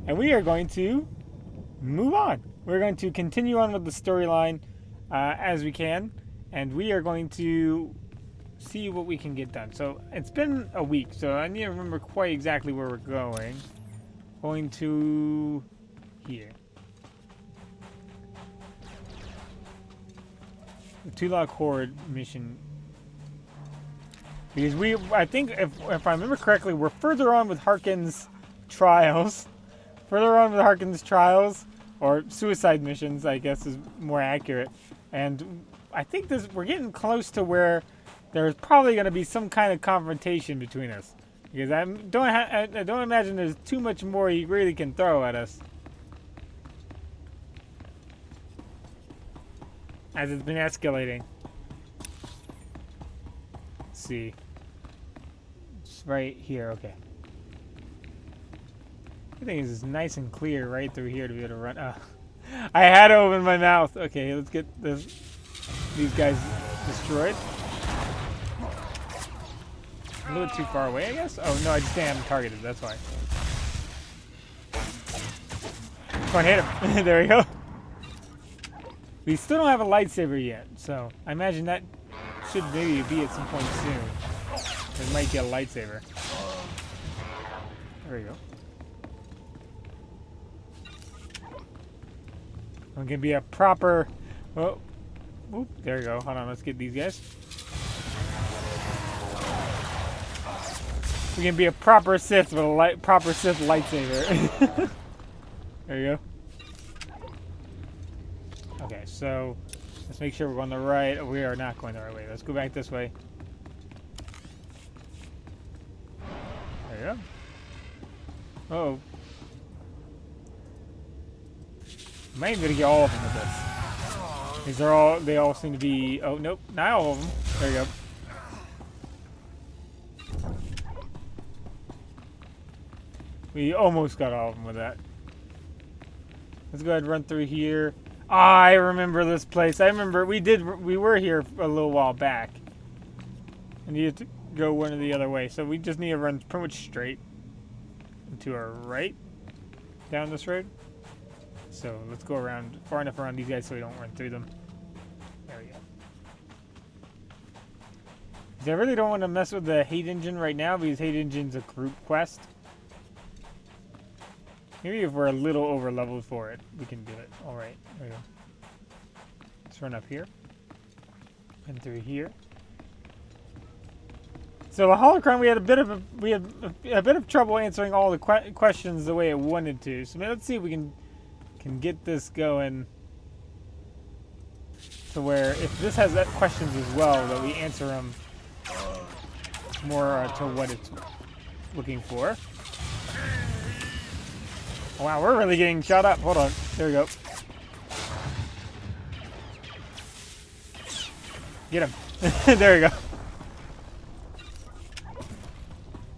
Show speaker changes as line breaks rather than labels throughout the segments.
And we are going to move on. We're going to continue on with the storyline as we can, and we are going to see what we can get done. So it's been a week, so I need to remember quite exactly where we're going. Going to here. The Tulak Horde mission. Because I think if I remember correctly, we're further on with Harkin's trials. Further on with Harkin's trials, or suicide missions, I guess is more accurate. And I think we're getting close to where there's probably going to be some kind of confrontation between us. Because I don't imagine there's too much more he really can throw at us. As it's been escalating. Let's see. It's right here, okay. I think it's nice and clear right through here to be able to run. I had to open my mouth. Okay, let's get these guys destroyed. A little too far away, I guess? Oh, no, I just didn't have them targeted. That's why. Come on, hit him. There we go. We still don't have a lightsaber yet, so I imagine that should maybe be at some point soon. We might get a lightsaber. There we go. I'm gonna be a proper. Oh, whoop! There we go. Hold on, let's get these guys. We're gonna be a proper Sith with a proper Sith lightsaber. There you go. Okay, so let's make sure we're going the right. Oh, we are not going the right way. Let's go back this way. There you go. Uh-oh. Might even get all of them with this. These are all, they all seem to be, oh nope, not all of them. There you go. We almost got all of them with that. Let's go ahead and run through here. I remember this place. I remember we were here a little while back. And you had to go one or the other way. So we just need to run pretty much straight and to our right down this road. So let's go around far enough around these guys so we don't run through them. There we go. Because I really don't want to mess with the hate engine right now because hate engine's a group quest. Maybe if we're a little over leveled for it, we can do it. All right, there we go. Let's run up here and through here. So the Holocron, we had a bit of trouble answering all the questions the way it wanted to. So let's see if we can get this going to where if this has questions as well, that we answer them more to what it's looking for. Oh, wow, we're really getting shot up. Hold on. There we go. Get him. There we go.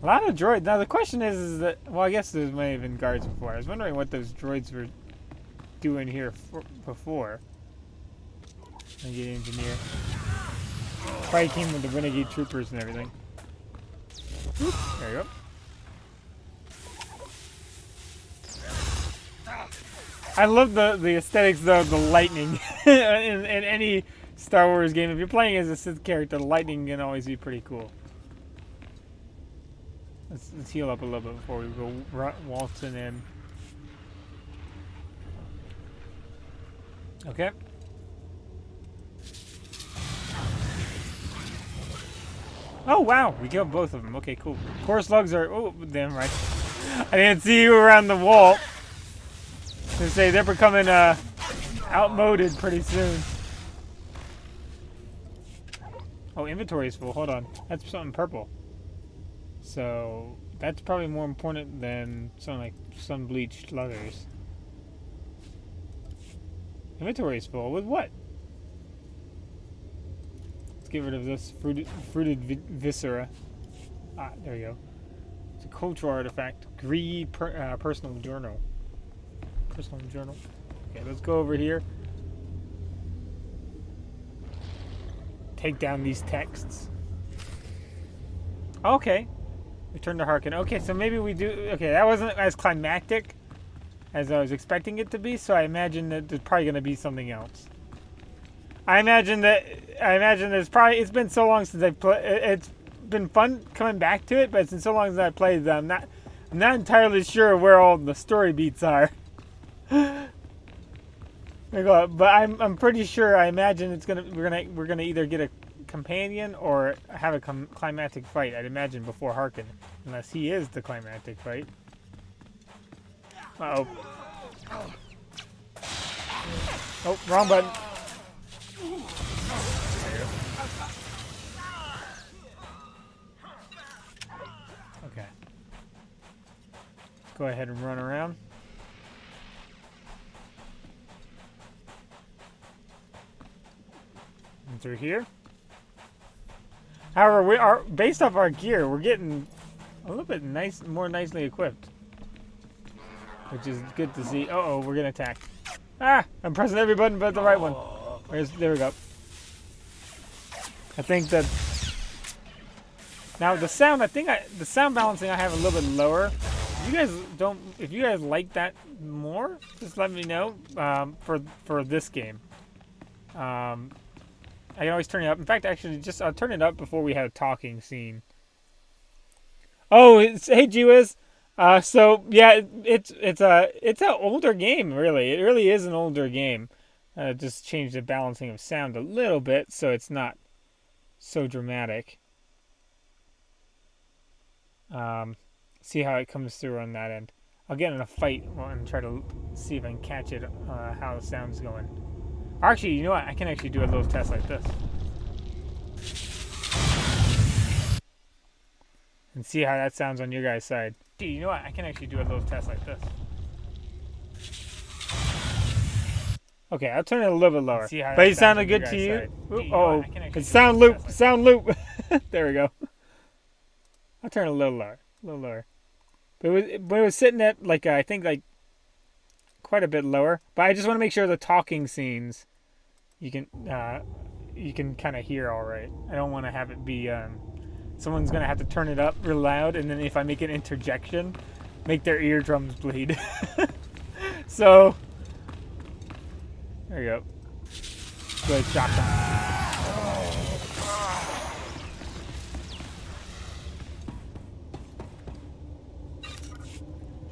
A lot of droids. Now the question is that, well, I guess there may have been guards before. I was wondering what those droids were doing here before. Renegade engineer. Probably came with the renegade troopers and everything. Oop, there you go. I love the aesthetics though of the lightning in any Star Wars game. If you're playing as a Sith character, the lightning can always be pretty cool. Let's heal up a little bit before we go waltzing in. Okay. Oh wow, we killed both of them. Okay, cool. Course lugs are. Oh, damn right. I didn't see you around the wall. They say they're becoming outmoded pretty soon. Oh, inventory is full. Hold on, that's something purple. So that's probably more important than something like sun bleached leathers. Inventory is full. With what? Let's get rid of this fruited viscera. Ah, there you go. It's a cultural artifact. Gree personal journal. Personal journal. Okay, let's go over here. Take down these texts. Okay. Return to Harkin. Okay, so maybe we do. Okay, that wasn't as climactic as I was expecting it to be. So I imagine that there's probably going to be something else. I imagine there's probably, it's been so long since I've played. It's been fun coming back to it, but it's been so long since I played them. I'm not entirely sure where all the story beats are. But I'm pretty sure. I imagine we're gonna either get a companion or have a climactic fight. I'd imagine before Harkin, unless he is the climactic fight. Uh oh. Oh, wrong button. Okay. Go ahead and run around. And through here. However, we are based off our gear, we're getting a little bit more nicely equipped, which is good to see. Uh-oh, we're getting attacked. Ah! I'm pressing every button but the right one. There we go. I think that now the sound. The sound balancing I have a little bit lower. If you guys like that more, just let me know. For this game, I can always turn it up. In fact, actually, I'll turn it up before we have a talking scene. Oh, hey, G-Wiz. So yeah, it's an older game, really. It really is an older game. Just changed the balancing of sound a little bit, so it's not so dramatic. See how it comes through on that end. I'll get in a fight and try to see if I can catch it, how the sound's going. Actually, you know what? I can actually do a little test like this. And see how that sounds on your guys' side. You know what? I can actually do a little test like this. Okay, I'll turn it a little bit lower. But it sounded good to you? Oh, it's sound loop. Sound loop. There we go. I'll turn it a little lower. But it was sitting at I think quite a bit lower. But I just want to make sure the talking scenes you can kind of hear all right. I don't want to have it be someone's gonna have to turn it up real loud, and then if I make an interjection, make their eardrums bleed. So there you go. Good shotgun.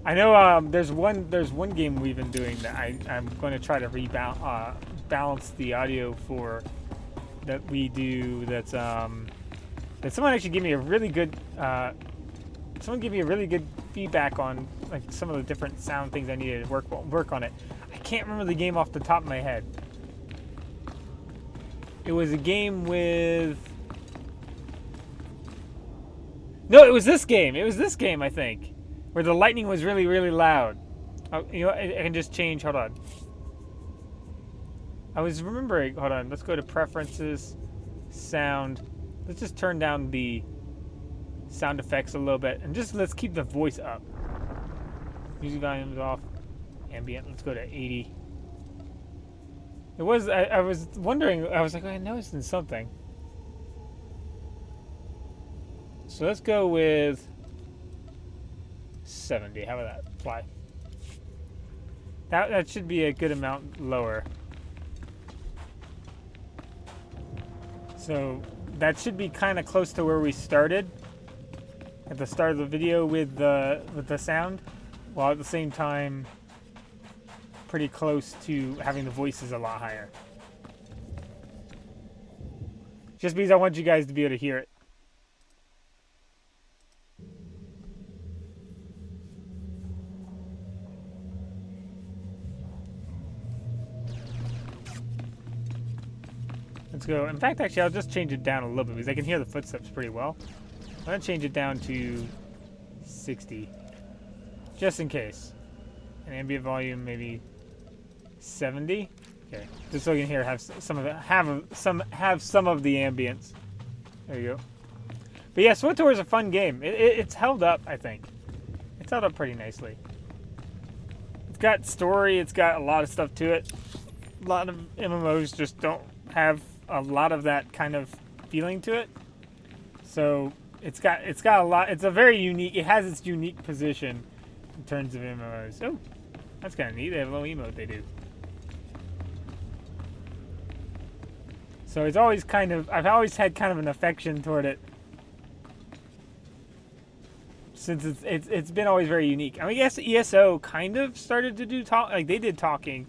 I know there's one game we've been doing that I'm going to try to balance the audio for that we do. That's that someone actually gave me a really good feedback on some of the different sound things I needed to work on it. I can't remember the game off the top of my head. It was a game with. No, it was this game. I think, where the lightning was really, really loud. Oh, you know, I can just change. Hold on. I was remembering. Hold on. Let's go to preferences, sound. Let's just turn down the sound effects a little bit, and let's keep the voice up. Music volume's off. Ambient. Let's go to 80. It was. I was wondering. I was like, I noticed something. So let's go with 70. How about that? Fly. That should be a good amount lower. So that should be kind of close to where we started at the start of the video with the sound, while at the same time pretty close to having the voices a lot higher. Just because I want you guys to be able to hear it. Let's go. In fact, actually, I'll just change it down a little bit because I can hear the footsteps pretty well. I'm going to change it down to 60, just in case. And ambient volume maybe 70. Okay, just so you can hear have some of the ambience. There you go. But yeah, SWTOR is a fun game. It's held up, I think. It's held up pretty nicely. It's got story. It's got a lot of stuff to it. A lot of MMOs just don't have a lot of that kind of feeling to it. So it's got a lot. It's a very unique. It has its unique position in terms of MMOs. Oh, That's kind of neat. They have a little emote they do. So it's always kind of, I've always had kind of an affection toward it. Since it's been always very unique. I mean, I guess ESO kind of started to do like they did talking.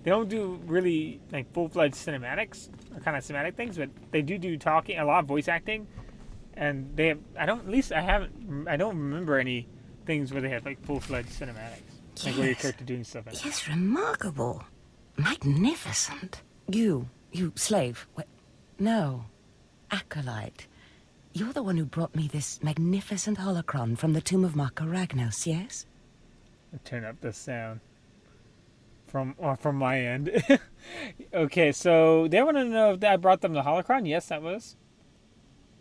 They don't do really like full-fledged cinematics or kind of cinematic things, but they do talking, a lot of voice acting, and they have. I don't remember any things where they have like full-fledged cinematics, like where your character doing stuff.
Yes, remarkable, magnificent. You slave. What? No, acolyte. You're the one who brought me this magnificent holocron from the tomb of Makaragnos, yes?
I'll turn up the sound from my end. Okay, so they want to know if I brought them the holocron. Yes, that was.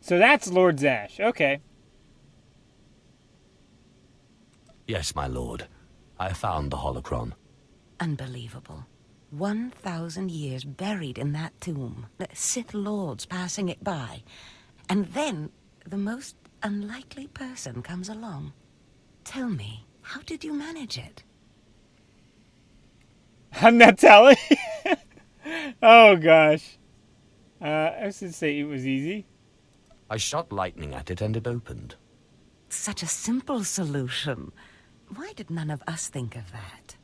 So that's Lord Zash. Okay.
Yes, my lord. I found the holocron.
Unbelievable. 1,000 years buried in that tomb. The Sith Lords passing it by. And then the most unlikely person comes along. Tell me, how did you manage it?
I'm not telling. Oh, gosh. I should say it was easy.
I shot lightning at it and it opened.
Such a simple solution. Why did none of us think of that?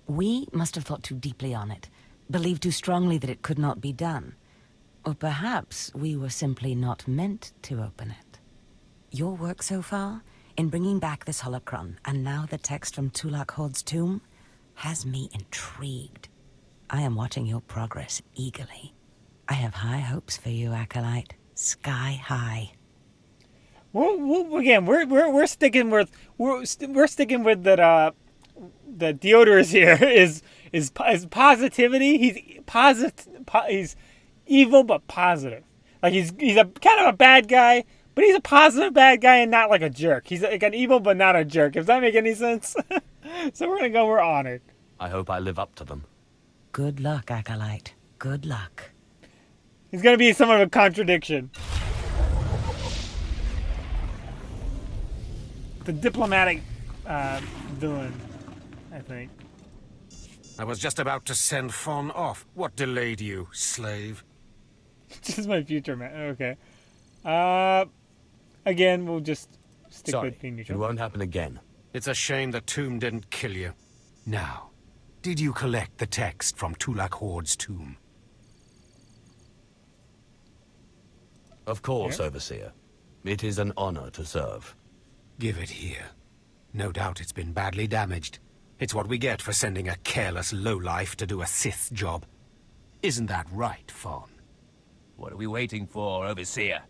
We must have thought too deeply on it, believed too strongly that it could not be done. Or perhaps we were simply not meant to open it. Your work so far, in bringing back this holocron, and now the text from Tulak Hord's tomb, has me intrigued. I am watching your progress eagerly. I have high hopes for you, Acolyte. Sky high.
Again, we're sticking with that. The Deodorous here is positivity. He's evil but positive. Like he's a kind of a bad guy, but he's a positive bad guy and not like a jerk. He's like an evil but not a jerk. Does that make any sense? So we're honored.
I hope I live up to them.
Good luck, Acolyte. Good luck.
He's gonna be somewhat of a contradiction. The diplomatic villain, I think.
I was just about to send Fawn off. What delayed you, slave?
Just my future, man. Okay. Again, we'll just stick with being neutral.
It won't happen again.
It's a shame the tomb didn't kill you. Now, did you collect the text from Tulak Hord's tomb?
Of course, Overseer. It is an honor to serve.
Give it here. No doubt it's been badly damaged. It's what we get for sending a careless lowlife to do a Sith job. Isn't that right, Fawn?
What are we waiting for, Overseer?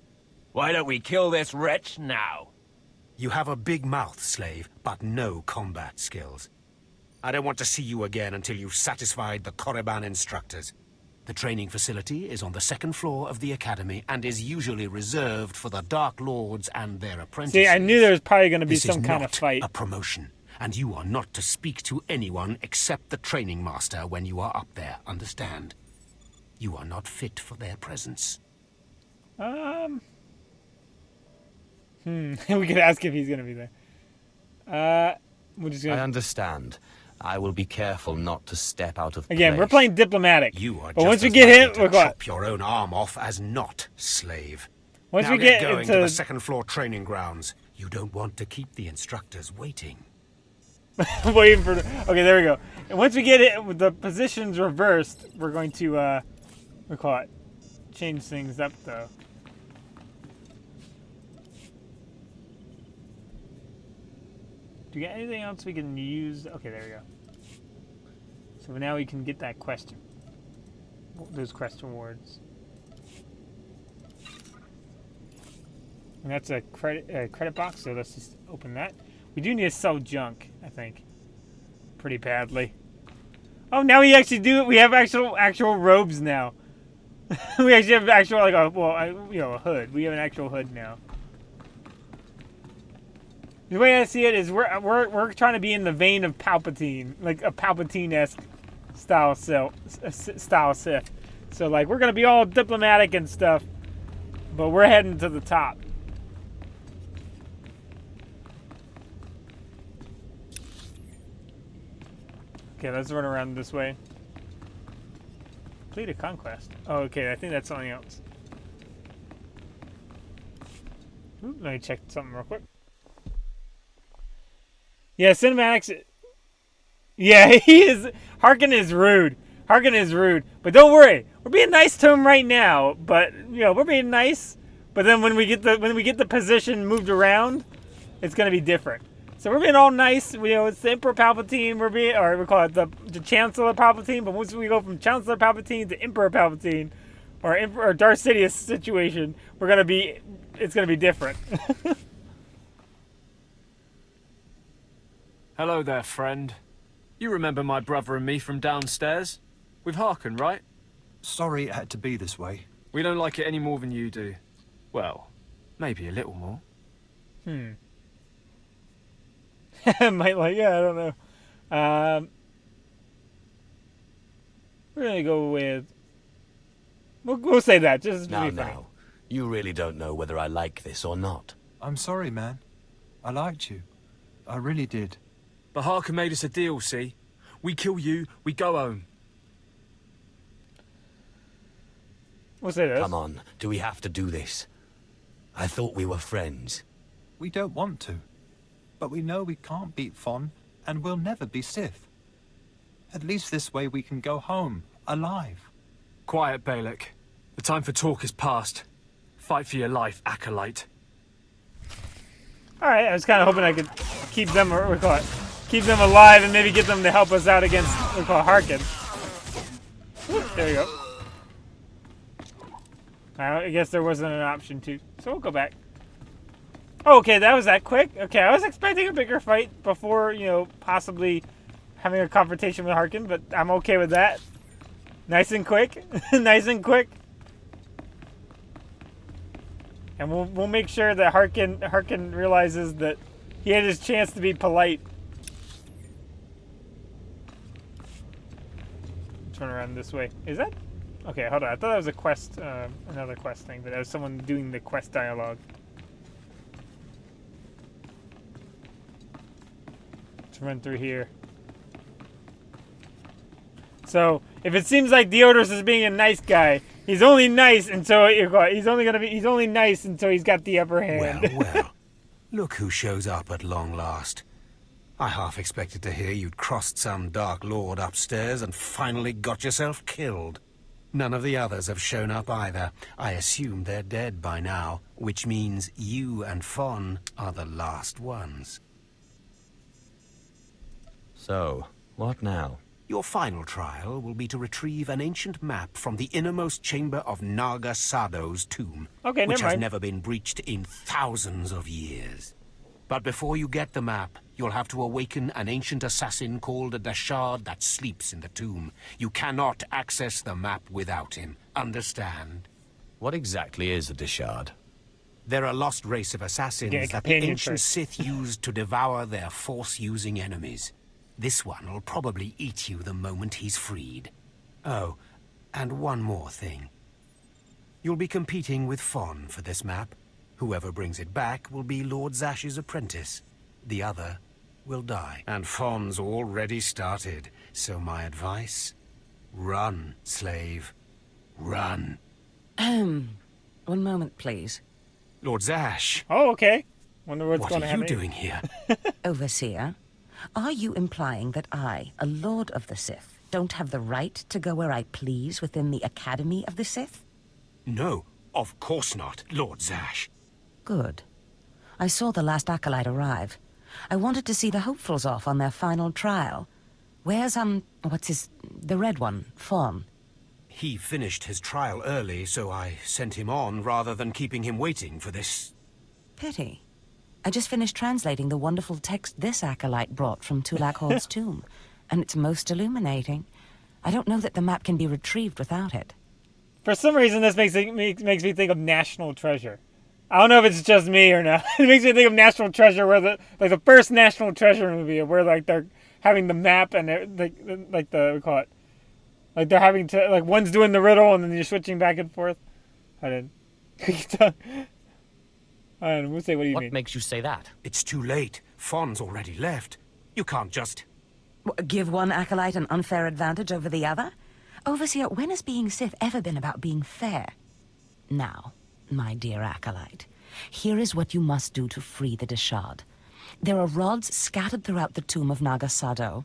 Why don't we kill this wretch now?
You have a big mouth, slave, but no combat skills. I don't want to see you again until you've satisfied the Korriban instructors. The training facility is on the second floor of the academy and is usually reserved for the Dark Lords and their apprentices.
See, I knew there was probably going to be
This
some
is
kind
not
of fight.
a promotion, and you are not to speak to anyone except the training master when you are up there, understand? You are not fit for their presence.
We could ask if he's going to be there. We're just gonna...
I understand. I will be careful not to step out of
Again,
place.
we're playing diplomatic.
You are
but
just
once we
as
get hit,
likely
we're
to
going.
chop your own arm off as not, slave.
Once
now
we
get
get
going
into
to the second floor training grounds. You don't want to keep the instructors waiting.
waiting for. Okay, there we go. And once we get it with the positions reversed, we're going to change things up though. Do we got anything else we can use? Okay, there we go. So now we can get that question. Those question words. And that's a credit box, so let's just open that. We do need to sell junk, I think. Pretty badly. Oh, now we actually do it. We have actual robes now. We actually have actual, like, a hood. We have an actual hood now. The way I see it is we're trying to be in the vein of Palpatine, like a Palpatine-esque style Sith. So like we're gonna be all diplomatic and stuff, but we're heading to the top. Okay, let's run around this way. Complete a conquest. Oh, okay, I think that's something else. Ooh, let me check something real quick. Yeah, cinematics. Yeah, he is. Harkin is rude. Harkin is rude. But don't worry, we're being nice to him right now. But we're being nice. But then when we get the position moved around, it's gonna be different. So we're being all nice. It's the Emperor Palpatine. Or we call it the Chancellor Palpatine. But once we go from Chancellor Palpatine to Emperor Palpatine, or Darth Sidious situation, it's gonna be different.
Hello there, friend. You remember my brother and me from downstairs? With Harkin, right?
Sorry it had to be this way.
We don't like it any more than you do. Well, maybe a little more.
Might like, yeah, I don't know. We're gonna go with. We'll say that just to be funny.
Now, you really don't know whether I like this or not.
I'm sorry, man. I liked you. I really did.
But Harkin made us a deal, see? We kill you, we go home.
We'll say this.
Come on, do we have to do this? I thought we were friends.
We don't want to. But we know we can't beat Fon, and we'll never be Sith. At least this way we can go home, alive.
Quiet, Balak. The time for talk is past. Fight for your life, Acolyte.
All right, I was kind of hoping I could keep them, keep them alive, and maybe get them to help us out against Harkin. There we go. I guess there wasn't an option to, so we'll go back. Oh, okay, that was that quick. Okay, I was expecting a bigger fight before, possibly having a confrontation with Harkin, but I'm okay with that. Nice and quick, nice and quick. And we'll make sure that Harkin realizes that he had his chance to be polite. Turn around this way. Is that? Okay, hold on. I thought that was a quest, another quest thing, but that was someone doing the quest dialogue. Let's run through here. So, if it seems like Deodorous is being a nice guy, he's only nice until he's only nice until he's got the upper hand.
Well. Look who shows up at long last. I half expected to hear you'd crossed some Dark Lord upstairs and finally got yourself killed. None of the others have shown up either. I assume they're dead by now, which means you and Fon are the last ones.
So, what now?
Your final trial will be to retrieve an ancient map from the innermost chamber of Naga Sado's tomb,
Okay,
which
never
has
mind.
never been breached in thousands of years. But before you get the map, you'll have to awaken an ancient assassin called a Dashard that sleeps in the tomb. You cannot access the map without him. Understand?
What exactly is a Dishard?
They're a lost race of assassins
Get a
that the
companion
ancient
first.
Sith used to devour their Force-using enemies. This one will probably eat you the moment he's freed. Oh, and one more thing. You'll be competing with Fon for this map. Whoever brings it back will be Lord Zash's apprentice. The other will die. And Fon's already started, so my advice? Run, slave. Run.
One moment, please.
Lord Zash,
Oh, okay. Wonder what's
what
going to
are you
happen.
doing here?
Overseer, are you implying that I, a Lord of the Sith, don't have the right to go where I please within the Academy of the Sith?
No, of course not, Lord Zash.
Good. I saw the last acolyte arrive. I wanted to see the hopefuls off on their final trial. Where's, the red one, Fon?
He finished his trial early, so I sent him on rather than keeping him waiting for this.
Pity. I just finished translating the wonderful text this acolyte brought from Tulak Hord's tomb, and it's most illuminating. I don't know that the map can be retrieved without it.
For some reason, this makes me think of National Treasure. I don't know if it's just me or not. It makes me think of National Treasure, where the first National Treasure movie, where they're having the map and we call it, like they're having to one's doing the riddle and then you're switching back and forth. I didn't. We'll say, what do you mean?
What makes you say that?
It's too late. Fon's already left. You can't just...
Give one acolyte an unfair advantage over the other? Overseer, when has being Sith ever been about being fair? Now, my dear acolyte, here is what you must do to free the Deshard. There are rods scattered throughout the tomb of Naga Sado.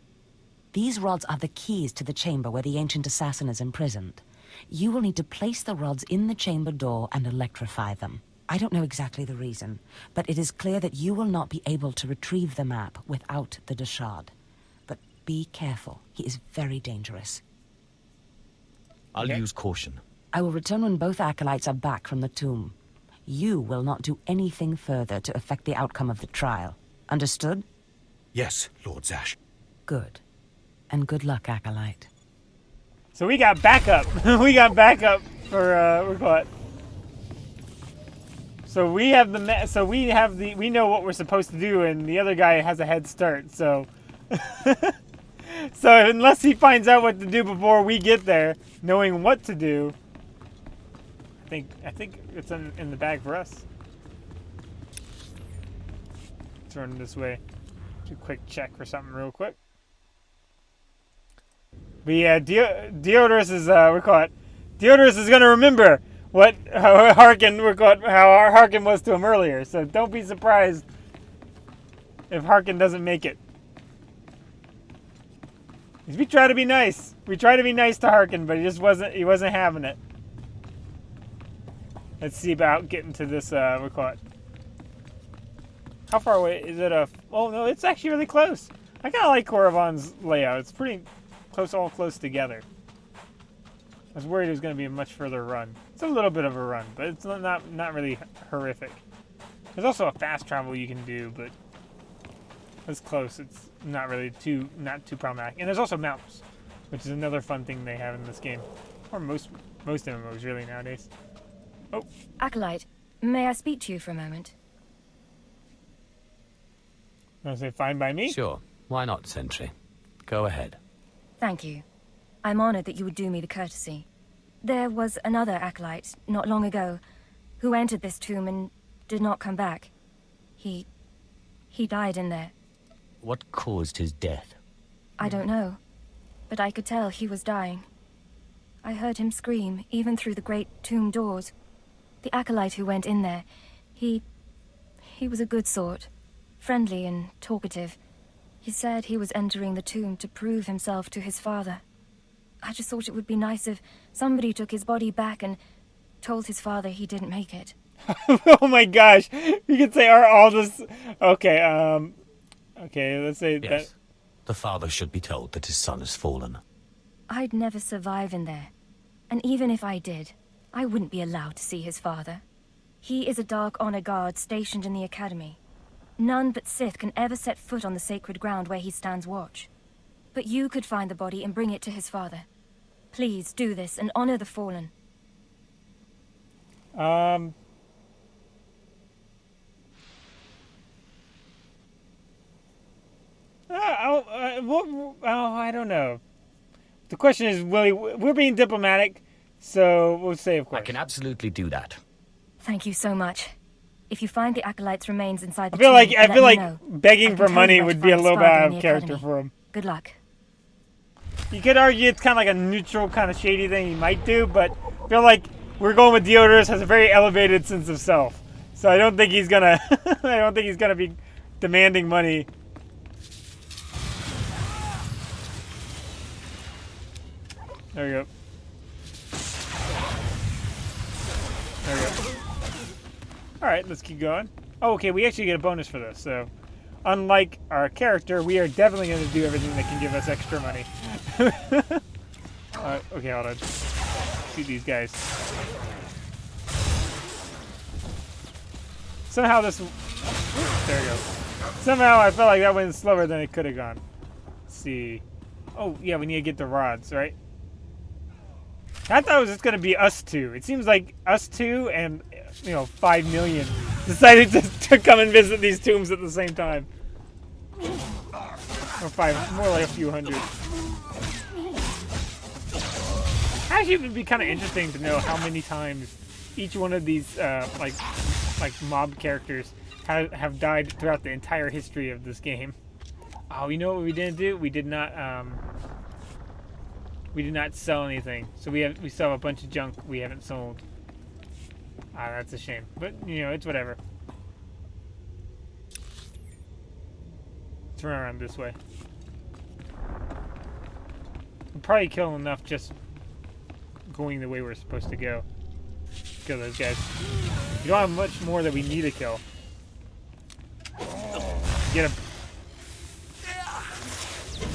These rods are the keys to the chamber where the ancient assassin is imprisoned. You will need to place the rods in the chamber door and electrify them. I don't know exactly the reason, but it is clear that you will not be able to retrieve the map without the Deshard. But be careful. He is very dangerous.
I'll use caution.
I will return when both acolytes are back from the tomb. You will not do anything further to affect the outcome of the trial. Understood?
Yes, Lord Zash.
Good. And good luck, acolyte.
So we got backup. We got backup for we're caught. So we have we know what we're supposed to do, and the other guy has a head start. So, so unless he finds out what to do before we get there, knowing what to do, I think it's in the bag for us. Turn this way. Do a quick check for something real quick. But yeah, Deodorous is Deodorous is gonna remember how Harkin was to him earlier. So don't be surprised if Harkin doesn't make it. We try to be nice. We try to be nice to Harkin, but he wasn't having it. Let's see about getting to this How far away is it? Oh no, it's actually really close. I kind of like Korriban's layout. It's pretty close, all close together. I was worried it was going to be a much further run. It's a little bit of a run, but it's not really horrific. There's also a fast travel you can do, but it's close. It's not really too problematic. And there's also mounts, which is another fun thing they have in this game, or most MMOs really nowadays. Oh,
Acolyte, may I speak to you for a moment?
I say fine by me.
Sure. Why not, Sentry? Go ahead.
Thank you. I'm honored that you would do me the courtesy. There was another acolyte, not long ago, who entered this tomb and did not come back. He died in there.
What caused his death?
I don't know, but I could tell he was dying. I heard him scream, even through the great tomb doors. The acolyte who went in there, he was a good sort, friendly and talkative. He said he was entering the tomb to prove himself to his father. I just thought it would be nice if somebody took his body back and told his father he didn't make it.
Oh my gosh! You could say all this. Okay, okay. Let's say
yes.
that.
The father should be told that his son has fallen.
I'd never survive in there, and even if I did, I wouldn't be allowed to see his father. He is a Dark Honor Guard stationed in the Academy. None but Sith can ever set foot on the sacred ground where he stands watch. But you could find the body and bring it to his father. Please do this and honor the fallen.
I don't know. The question is, we're being diplomatic, so we'll say of course.
I can absolutely do that.
Thank you so much. If you find the acolyte's remains inside the
I feel
tomb,
like begging for money would be a little bit out of character for him.
Good luck.
You could argue it's kind of like a neutral, kind of shady thing he might do, but I feel like we're going with Deodorous has a very elevated sense of self, so I don't think he's gonna. I don't think he's gonna be demanding money. There we go. There we go. Alright, let's keep going. Oh, okay, we actually get a bonus for this, so unlike our character, we are definitely going to do everything that can give us extra money. Okay, hold on. See these guys. Somehow this... There we go. Somehow I felt like that went slower than it could have gone. Let's see. Oh, yeah, we need to get the rods, right? I thought it was just going to be us two. It seems like us two and, 5 million decided to come and visit these tombs at the same time. Or 5, more like a few hundred. Actually, it would be kind of interesting to know how many times each one of these, like mob characters have died throughout the entire history of this game. Oh, you know what we didn't do? We did not sell anything. So we still have a bunch of junk we haven't sold. Ah, that's a shame. But you know, it's whatever. Let's run around this way. We'll probably kill enough just going the way we're supposed to go. Kill those guys. We don't have much more that we need to kill. Get him.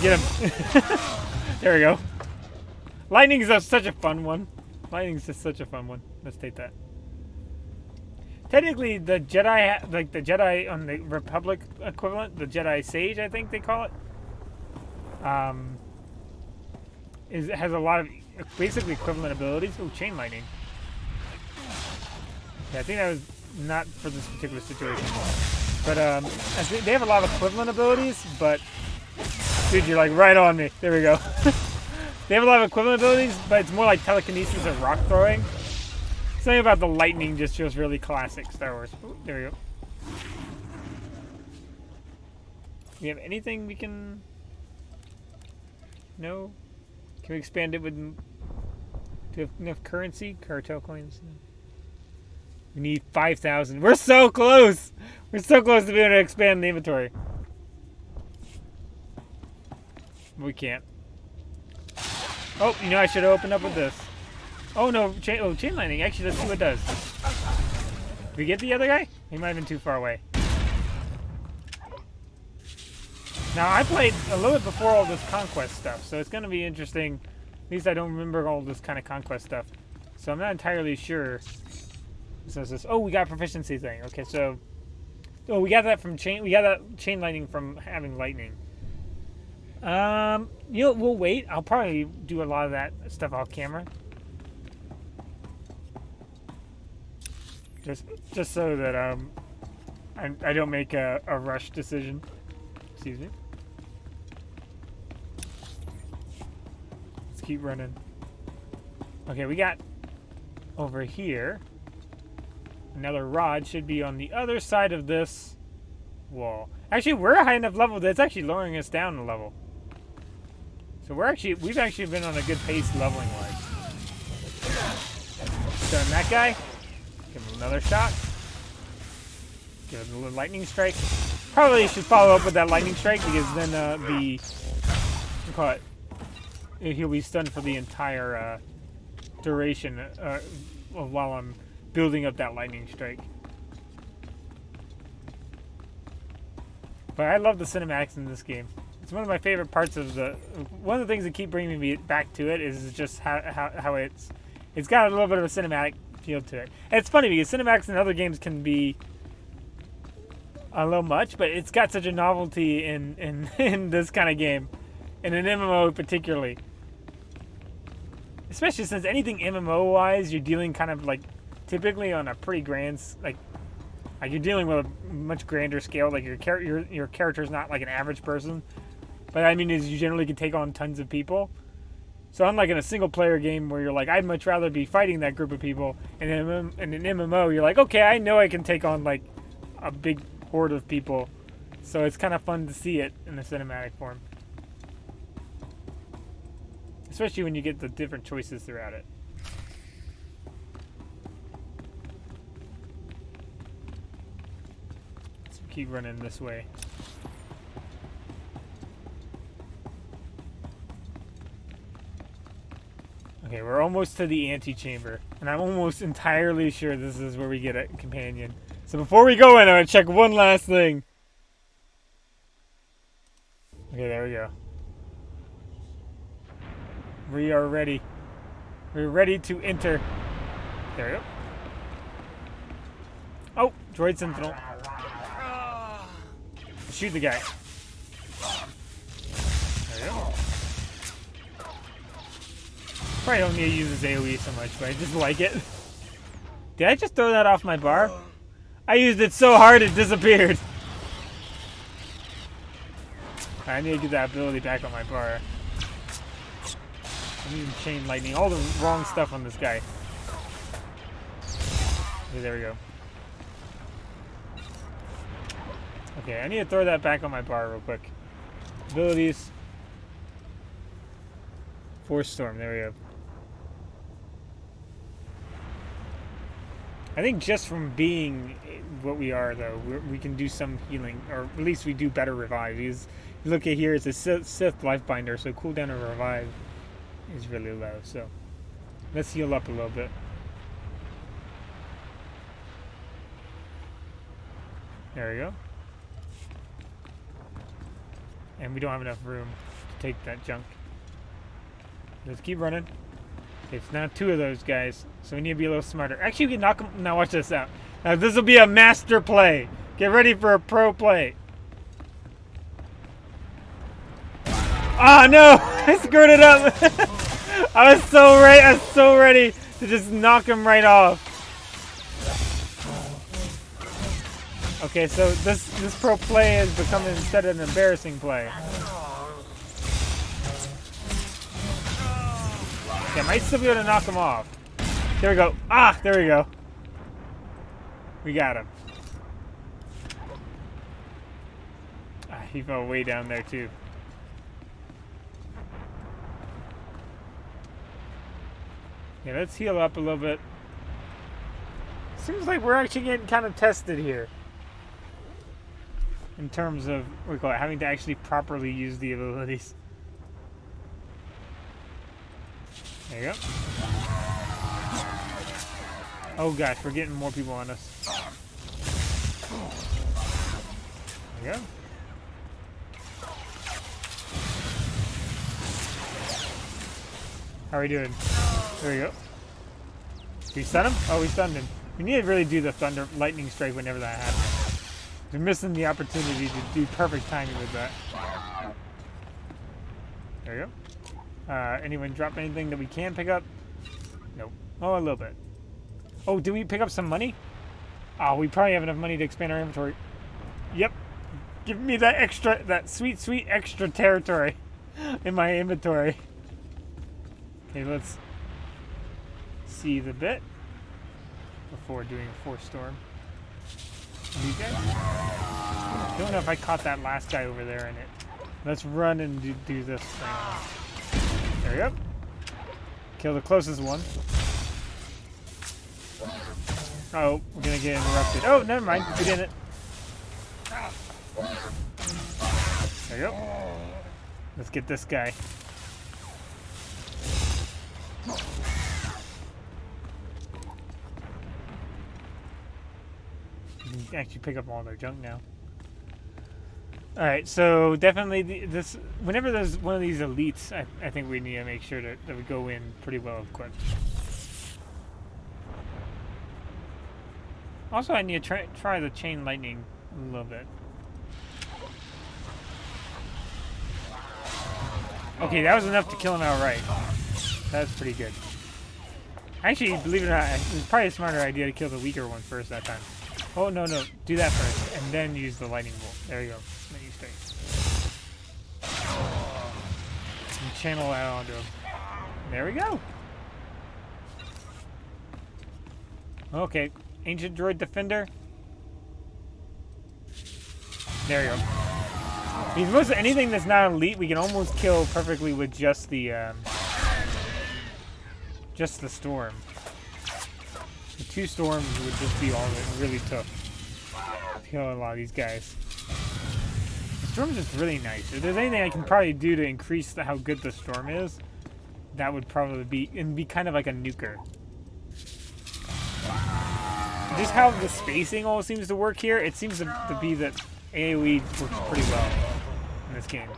Get him. There we go. Lightning is such a fun one. Lightning is just such a fun one. Let's take that. Technically, the Jedi, like the Jedi on the Republic equivalent, the Jedi Sage, I think they call it, has a lot of basically equivalent abilities. Oh, chain lightning. Yeah, I think that was not for this particular situation. But I think they have a lot of equivalent abilities, but dude, you're like right on me. There we go. They have a lot of equivalent abilities, but it's more like telekinesis or rock throwing. Something about the lightning just feels really classic Star Wars. Ooh, there we go. Do we have anything we can... No? Can we expand it with... Do we have enough currency? Cartel coins? No. We need 5,000. We're so close! We're so close to being able to expand the inventory. We can't. Oh, you know I should have opened up with this. Oh no, chain lightning. Actually, let's see what it does. Did we get the other guy? He might have been too far away. Now, I played a little bit before all this conquest stuff, so it's going to be interesting. At least I don't remember all this kind of conquest stuff. So I'm not entirely sure. So it says, oh, we got a proficiency thing. Okay, so... Oh, we got that from chain... We got that chain lightning from having lightning. You know, we'll wait. I'll probably do a lot of that stuff off camera. Just so that I don't make a rush decision. Excuse me. Let's keep running. Okay, we got over here. Another rod should be on the other side of this wall. Actually, we're a high enough level that it's actually lowering us down a level. So we've actually been on a good pace leveling wise. Stun that guy. Give him another shot. Give him a little lightning strike. Probably should follow up with that lightning strike because then he'll be stunned for the entire duration while I'm building up that lightning strike. But I love the cinematics in this game. It's one of my favorite parts of one of the things that keep bringing me back to it is just how it's got a little bit of a cinematic feel to it. And it's funny because cinematics in other games can be a little much, but it's got such a novelty in this kind of game, in an MMO particularly. Especially since anything MMO wise, you're dealing kind of like typically on a pretty grand like you're dealing with a much grander scale. Like your character's not like an average person, but I mean is you generally can take on tons of people. So unlike in a single player game where you're like, I'd much rather be fighting that group of people, and in an MMO you're like, okay, I know I can take on like a big horde of people. So it's kind of fun to see it in the cinematic form. Especially when you get the different choices throughout it. Let's keep running this way. Okay, we're almost to the antechamber, and I'm almost entirely sure this is where we get a companion. So before we go in, I'm gonna check one last thing. Okay, there we go. We are ready. We're ready to enter. There we go. Oh, droid sentinel. Shoot the guy. There we go. Probably don't need to use this AoE so much, but I just like it. Did I just throw that off my bar? I used it so hard it disappeared. I need to get that ability back on my bar. I'm using chain lightning. All the wrong stuff on this guy. Okay, there we go. Okay, I need to throw that back on my bar real quick. Abilities. Force Storm, there we go. I think just from being what we are, though, we can do some healing, or at least we do better revive. Because you look at here, it's a Sith Lifebinder, so cooldown of revive is really low. So let's heal up a little bit. There we go. And we don't have enough room to take that junk. Let's keep running. Okay, it's now 2 of those guys, so we need to be a little smarter. Actually, we can knock them. Now watch this out. Now this will be a master play. Get ready for a pro play. Oh no! I screwed it up. I was so ready. I was so ready to just knock him right off. Okay, so this pro play has become instead an embarrassing play. Okay, I might still be able to knock him off. There we go. Ah, there we go. We got him. Ah, he fell way down there too. Yeah, let's heal up a little bit. Seems like we're actually getting kind of tested here. In terms of, what do we call it, having to actually properly use the abilities. There you go. Oh gosh, we're getting more people on us. There you go. How are we doing? There we go. Did we stun him? Oh, we stunned him. We need to really do the thunder lightning strike whenever that happens. We're missing the opportunity to do perfect timing with that. There you go. Anyone drop anything that we can pick up? Nope. Oh, a little bit. Oh, did we pick up some money? Oh, we probably have enough money to expand our inventory. Yep. Give me that extra, that sweet, sweet extra territory in my inventory. Okay, let's see the bit before doing a Force Storm. These guys? I don't know if I caught that last guy over there in it. Let's run and do this thing. There we go. Kill the closest one. Oh, we're gonna get interrupted. Oh, never mind. We didn't. There you go. Let's get this guy. You can actually pick up all their junk now. Alright, so definitely whenever there's one of these elites, I think we need to make sure that we go in pretty well equipped. Also, I need to try the chain lightning a little bit. Okay, that was enough to kill him outright. That's pretty good. Actually, believe it or not, it was probably a smarter idea to kill the weaker one first that time. Oh, no, no. Do that first, and then use the lightning bolt. There you go. Lightning strike. And channel that onto him. There we go. Okay. Ancient Droid Defender. There you go. Because most anything that's not elite, we can almost kill perfectly with just the storm. The 2 storms would just be all that really tough to kill a lot of these guys. The storm's just really nice. If there's anything I can probably do to increase how good the storm is, that would probably be kind of like a nuker. Just how the spacing all seems to work here, it seems to be that AoE works pretty well in this game.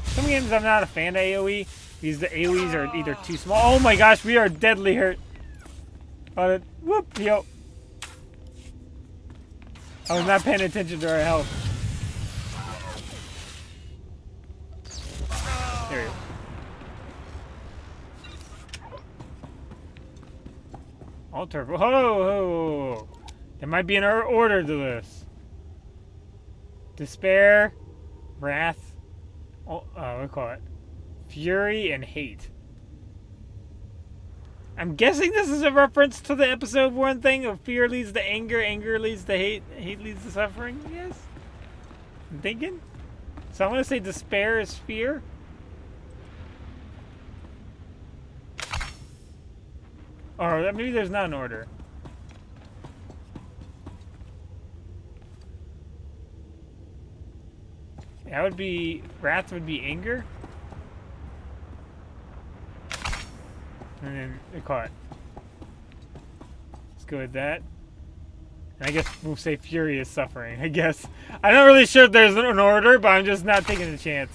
Some games I'm not a fan of AoE, because the AoEs are either too small. Oh my gosh, we are deadly hurt. Whoop, yo. I was not paying attention to our health. There we go. Altar. Ho, ho. There might be an order to this. Despair, wrath, what do we call it? Fury and hate. I'm guessing this is a reference to the episode 1 thing of fear leads to anger, anger leads to hate, hate leads to suffering, yes? I'm thinking? So I'm gonna say despair is fear. Or maybe there's not an order. That would be... Wrath would be anger. And then the caught. Let's go with that. And I guess we'll say fury is suffering, I guess. I'm not really sure if there's an order, but I'm just not taking a chance.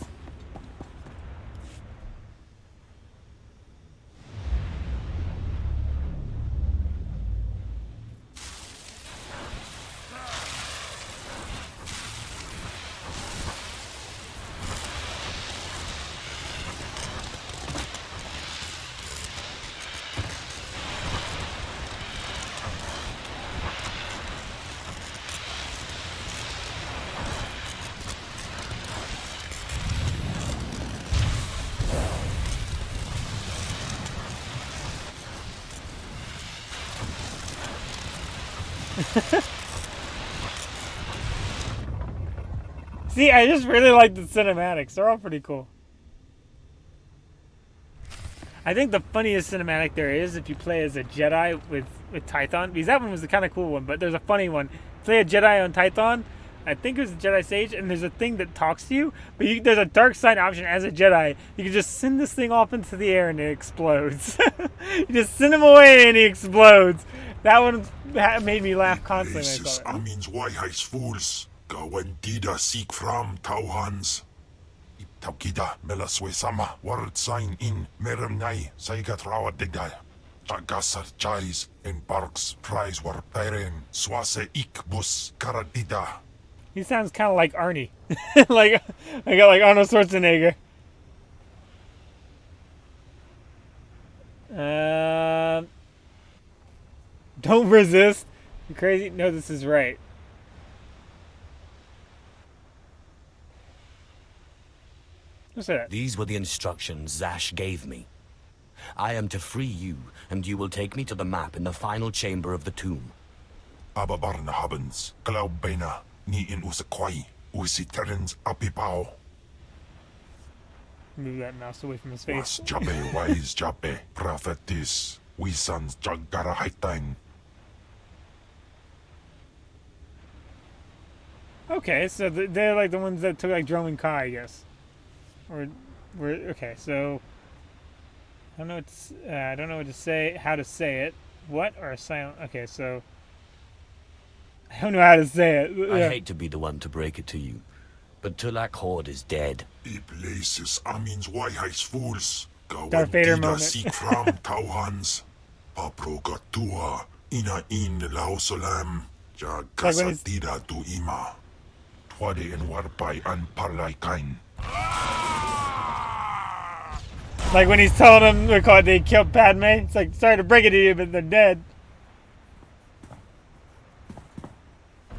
See, I just really like the cinematics. They're all pretty cool. I think the funniest cinematic there is if you play as a Jedi with Tython, because that one was the kind of cool one, but there's a funny one. Play a Jedi on Tython, I think it was a Jedi Sage, and there's a thing that talks to you, but there's a dark side option as a Jedi. You can just send this thing off into the air and it explodes. You just send him away and he explodes. That one made me laugh constantly when I saw it.
Amins wajhais fools. Gawendida seek from Tauhans. Iptaukida melaswe sama word sign in Meremnai Saigat Rawa Digdai. Tagasar Chais in Parks Prize war Tairen Swase Ikbus Karadida.
He sounds kind of like Arnie. like Arnold Schwarzenegger. Don't resist. You crazy? No, this is right. What's that?
These were the instructions Zash gave me. I am to free you, and you will take me to the map in the final chamber of the tomb.
Ababarna Habens, Glaubena, ni in Usakwai, Usi Terens Apipao.
Move that mouse away from his face.
Was Jabe, wise Jabe, prophetess, we sons Jagara Haitain.
Okay, so they're like the ones that took like Drome and Kai, I guess. Or, okay, so I don't know what to say, how to say it. What or a silent? Okay, so I don't know how to say it.
I hate to be the one to break it to you, but Tulak Horde is dead.
The places Amins wajhais fools.
Darth Vader moment.
Seek from Tauhans. Paprogatua ina in lausolam. Jagasatida tu ima. Twade en warpai an parlay kain.
Like when he's telling them they killed Padme. It's like, sorry to break it to you, but they're dead.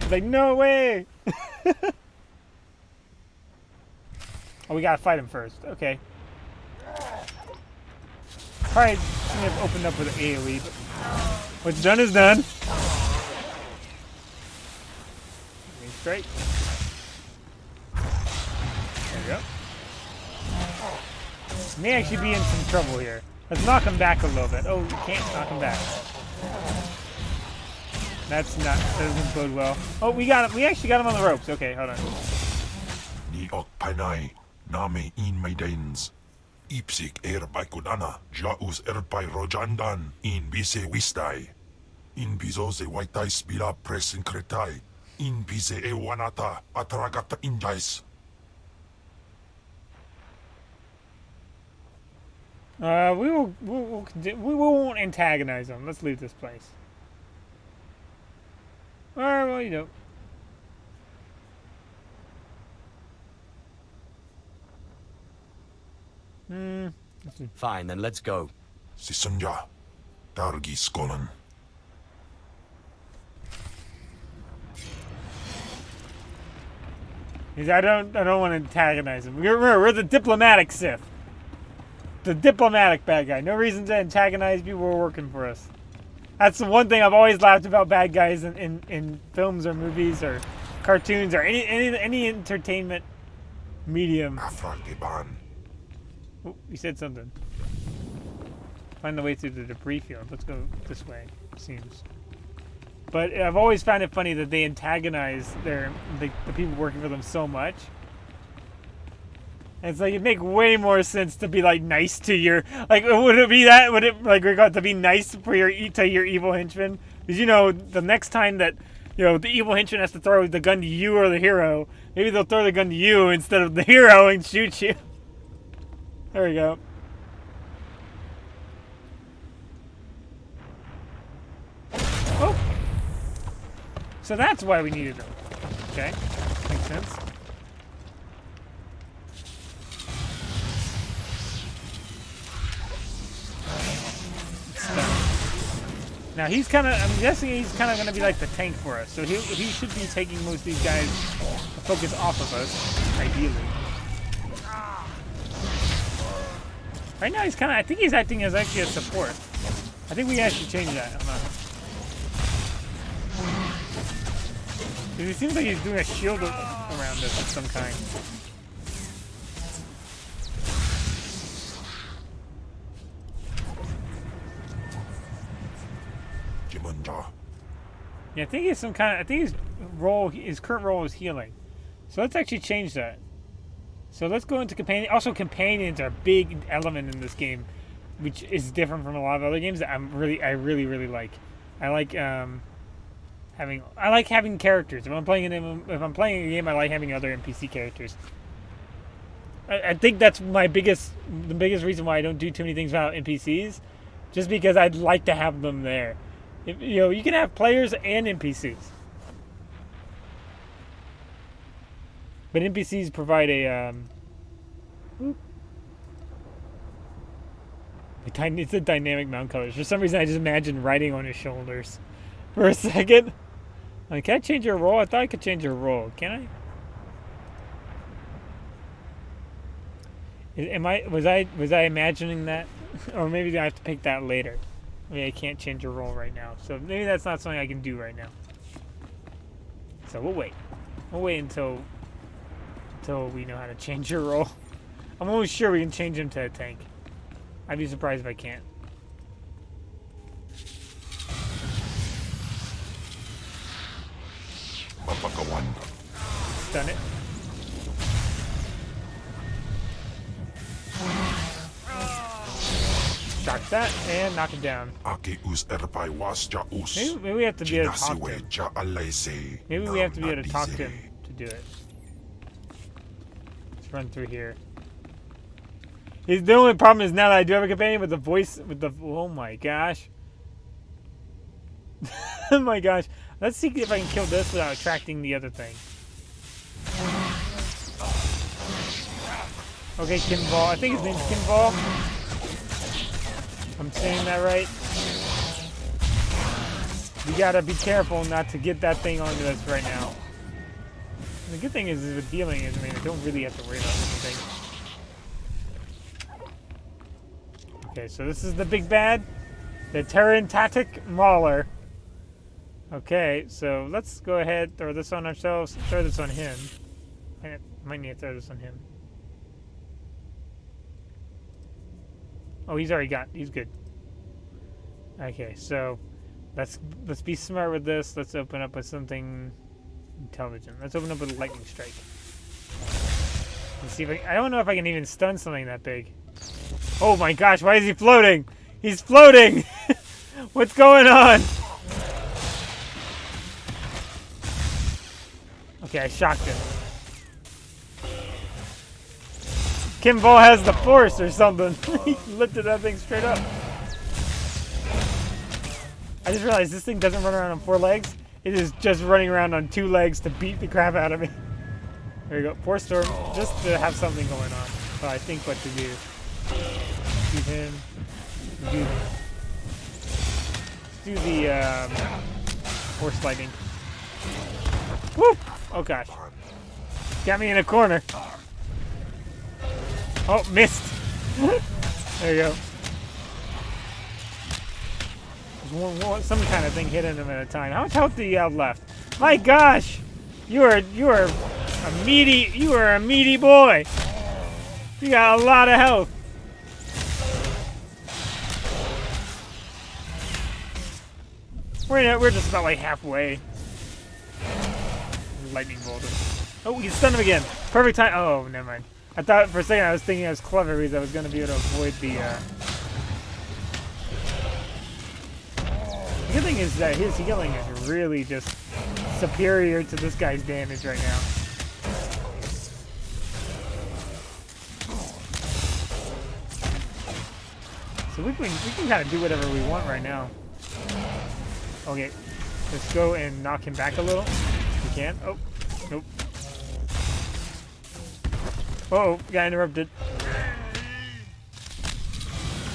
It's like, no way. Oh, we gotta fight him first. Okay. Probably shouldn't have opened up with an AoE, but what's done is done. Straight. There we go. May actually be in some trouble here. Let's knock him back a little bit. Oh, we can't knock him back. That doesn't bode well. Oh, we got him. We actually got him on the ropes. Okay, hold on.
Ni ok panai, name in maidens. Ipsik by kudana, jaus by rojandan, in bise wistai. In bizose whitais bila presin kretai. In bise e wanata, atragata injais.
We won't antagonize them. Let's leave this place. Alright, well, you know.
Fine, then let's go.
Sisunja, Dargi Skolan.
I don't want to antagonize him. We're the diplomatic Sith. The diplomatic bad guy. No reason to antagonize people who are working for us. That's the one thing I've always laughed about bad guys in films or movies or cartoons or any entertainment Medium.
Afragiban.
Oh, you said something. Find the way through the debris field. Let's go this way, it seems. But I've always found it funny that they antagonize the people working for them so much. And it's like, it'd make way more sense to be like nice to your, like, would it be that, would it like regard to be nice for your evil henchman? Because, you know, the next time that, you know, the evil henchman has to throw the gun to you or the hero, maybe they'll throw the gun to you instead of the hero and shoot you. There we go. Oh! So that's why we needed them. Okay, makes sense. Now he's kind of, I'm guessing he's kind of going to be like the tank for us. So he should be taking most of these guys to focus off of us, ideally. Right now he's kind of, I think he's acting as actually a support. I think we actually change that. Hold on. Because it seems like he's doing a shield around us of some kind. Yeah, I think he's some kind of, I think his current role is healing. So let's actually change that. So let's go into companion. Also, companions are a big element in this game, which is different from a lot of other games that I really like. I like having characters. If I'm playing a game, I like having other NPC characters. I think that's the biggest reason why I don't do too many things about NPCs, just because I'd like to have them there. You know, you can have players and NPCs, but NPCs provide it's a dynamic mount colors. For some reason, I just imagined riding on his shoulders for a second. Like, can I change your role? I thought I could change your role. Can I? Was I imagining that, or maybe I have to pick that later? Maybe I can't change your role right now, so maybe that's not something I can do right now. So we'll wait. We'll wait until we know how to change your role. I'm almost sure we can change him to a tank. I'd be surprised if I can't. Stun it. Shock that and knock it down. Maybe we have to be able to talk to him. Maybe we have to be able to talk to him to do it. Let's run through here. The only problem is now that I do have a companion with the voice, oh my gosh. Oh my gosh. Let's see if I can kill this without attracting the other thing. Okay, Kinball. I think his name's Kinball. I'm saying that right. We gotta be careful not to get that thing onto us right now. And the good thing is with healing is, I mean, I don't really have to worry about anything. Okay, so this is the big bad. The Terentatic Mauler. Okay, so let's go ahead, throw this on ourselves, throw this on him. I might need to throw this on him. Oh, he's good. Okay, so let's be smart with this. Let's open up with something intelligent. Let's open up with a lightning strike. Let's see if I don't know if I can even stun something that big. Oh my gosh, why is he floating? He's floating! What's going on? Okay, I shocked him. Kimbo has the force or something. He lifted that thing straight up. I just realized this thing doesn't run around on 4 legs. It is just running around on 2 legs to beat the crap out of me. There you go. Force Storm, just to have something going on. So I think what to do. Shoot him. Let's do the Force Lightning. Whoop! Oh gosh. Got me in a corner. Oh, missed. There you go. There's some kind of thing hitting him at a time. How much health do you have left? My gosh! You are You are a meaty boy. You got a lot of health. We're just about like halfway. Lightning bolt him. Oh, we can stun him again. Perfect time. Oh, never mind. I thought for a second I was thinking I was clever because I was going to be able to avoid the. The good thing is that his healing is really just superior to this guy's damage right now. So we can kind of do whatever we want right now. Okay, let's go and knock him back a little. We can. Oh, nope. Uh-oh, got interrupted.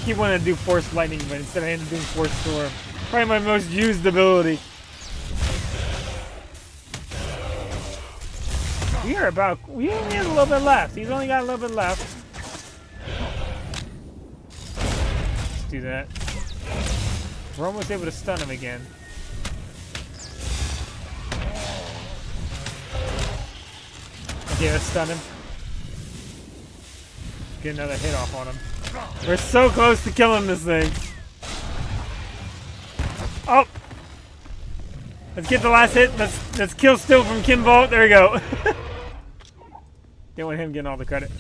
Keep wanting to do Force Lightning, but instead I ended up doing Force Storm. Probably my most used ability. We only have a little bit left. He's only got a little bit left. Let's do that. We're almost able to stun him again. Okay, let's stun him. Get another hit off on him. We're so close to killing this thing. Oh! Let's get the last hit. Let's kill Still from Kim Vault. There we go. Didn't want him getting all the credit.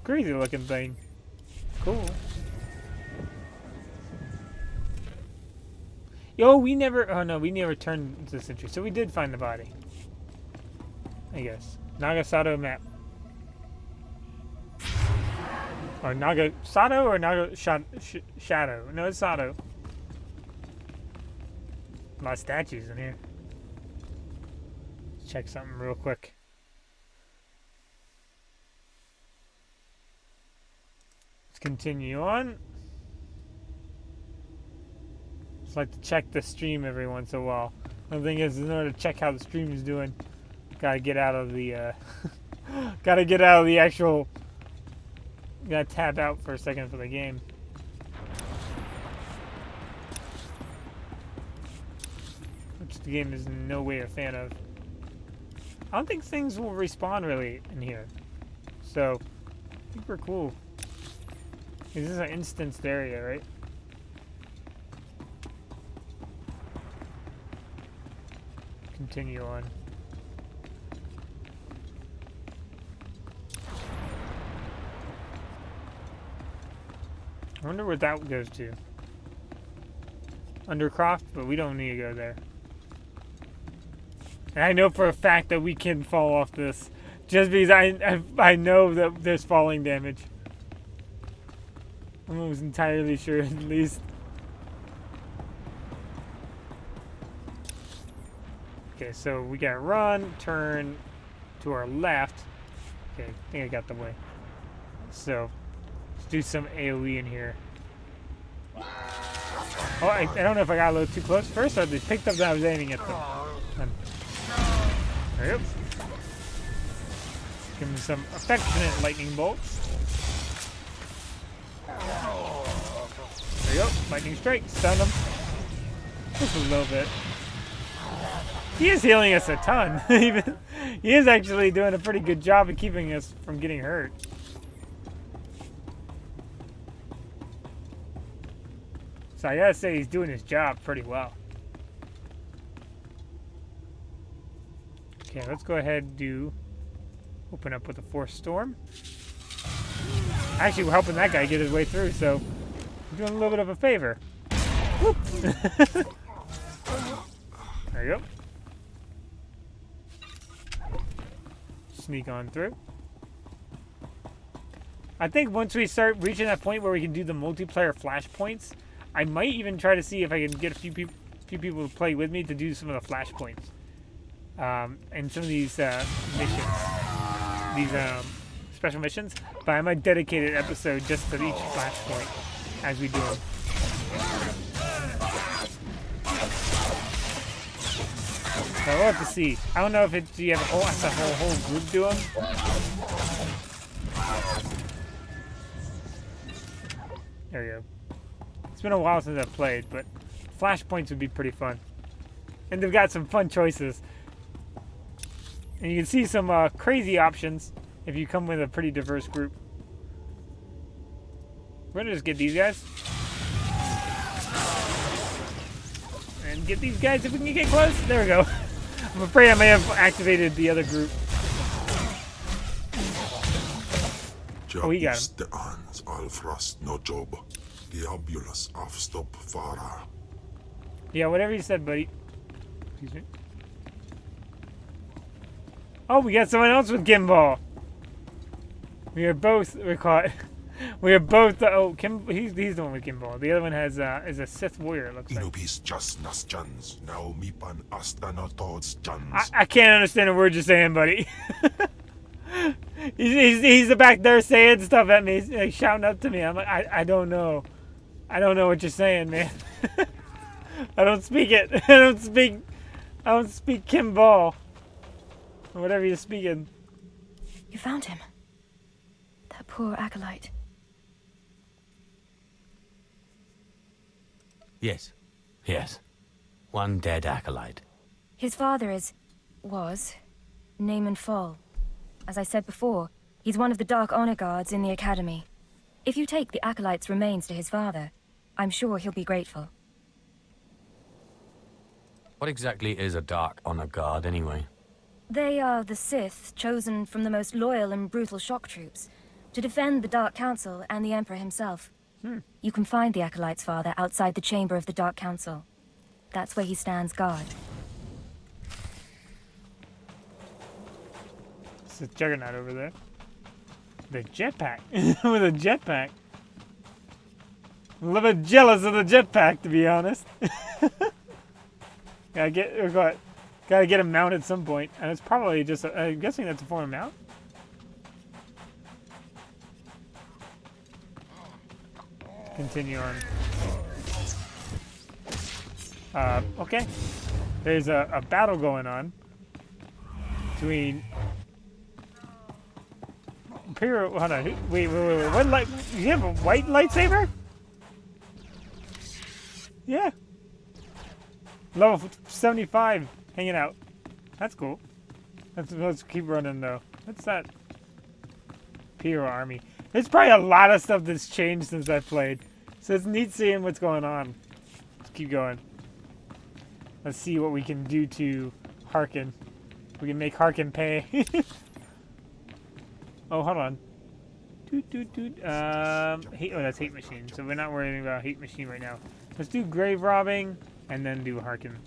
Crazy looking thing. Cool. Yo, we never turned to this entry, so we did find the body. I guess. Nagasato map. Or Nagasato or Shadow? No, it's Sato. A lot of statues in here. Let's check something real quick. Let's continue on. Just like to check the stream every once in a while. The thing is, in order to check how the stream is doing, gotta get out of the actual. Gotta tab out for a second for the game. Which the game is in no way a fan of. I don't think things will respawn really in here. So, I think we're cool. This is an instanced area, right? Continue on. I wonder where that goes to. Undercroft, but we don't need to go there. And I know for a fact that we can fall off this. Just because I know that there's falling damage. I'm almost entirely sure, at least. Okay, so we gotta run, turn to our left. Okay, I think I got the way. So, let's do some AoE in here. Oh, I don't know if I got a little too close first, or they picked up that I was aiming at them. There we go. Give them some affectionate lightning bolts. There you go. Lightning strike. Stun them. Just a little bit. He is healing us a ton. He is actually doing a pretty good job of keeping us from getting hurt. So I gotta say he's doing his job pretty well. Okay, let's go ahead and open up with a Force Storm. Actually, we're helping that guy get his way through, so we're doing a little bit of a favor. Whoop. There you go. Sneak on through. I think once we start reaching that point where we can do the multiplayer flashpoints, I might even try to see if I can get a few people to play with me to do some of the flashpoints. And some of these missions. These special missions. But I might dedicate an episode just to each flashpoint as we do them. So we'll have to see. I don't know if it's, you have a whole group do them. There we go. It's been a while since I've played, but flashpoints would be pretty fun. And they've got some fun choices. And you can see some crazy options if you come with a pretty diverse group. We're gonna just get these guys. And get these guys if we can get close. There we go. I'm afraid I may have activated the other group. Oh, he got him.
The ans alfrast no job. Diabulus avstop fara.
Yeah, whatever you said, buddy. Excuse me. Oh, we got someone else with gimbal. We're caught. We are both. Oh, he's the one with gimbal. The other one has is a Sith warrior. It looks like.
Inubis just nas jans. Now mipan astana tods jans.
I can't understand a word you're saying, buddy. he's back there saying stuff at me, like shouting up to me. I'm like, I don't know. I don't know what you're saying, man. I don't speak it. I don't speak Kimball. Or whatever you're speaking.
You found him. That poor acolyte.
Yes. Yes. One dead acolyte.
His father was, Naaman Fall. As I said before, he's one of the Dark Honor Guards in the Academy. If you take the acolyte's remains to his father, I'm sure he'll be grateful.
What exactly is a Dark Honor Guard, anyway?
They are the Sith, chosen from the most loyal and brutal shock troops, to defend the Dark Council and the Emperor himself. You can find the acolyte's father outside the chamber of the Dark Council. That's where he stands guard.
It's a juggernaut over there. The jetpack. With a jetpack. I'm a little bit jealous of the jetpack, to be honest. Gotta get him mounted at some point, and it's probably just. I'm guessing that's a foreign mount. Continue on. Okay. There's a battle going on between Imperial. Hold on. Wait. What light? You have a white lightsaber? Yeah. Level 75, hanging out. That's cool. Let's keep running though. What's that? Imperial Army. There's probably a lot of stuff that's changed since I played, so it's neat seeing what's going on. Let's keep going. Let's see what we can do to Harkin. We can make Harkin pay. Oh, hold on. That's Hate Machine. So we're not worrying about Hate Machine right now. Let's do Grave Robbing and then do Harkin,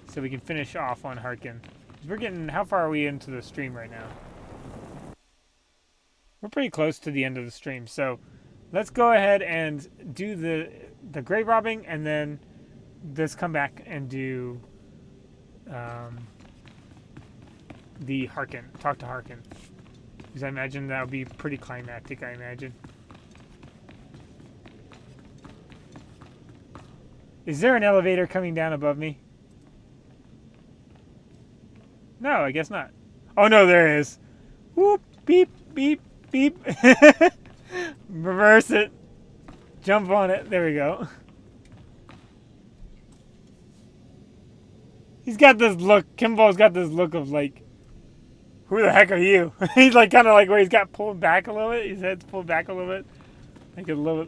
so we can finish off on Harkin. We're getting. How far are we into the stream right now? We're pretty close to the end of the stream, so let's go ahead and do the grave robbing, and then let's come back and do the Harkin. Talk to Harkin, because I imagine that would be pretty climactic. I imagine. Is there an elevator coming down above me? No, I guess not. Oh no, there is. Whoop! Beep! Beep! Beep. Reverse it. Jump on it. There we go. He's got this look. Kimball's got this look of like, who the heck are you? He's like kind of like where he's got pulled back a little bit. His head's pulled back a little bit. Like a little,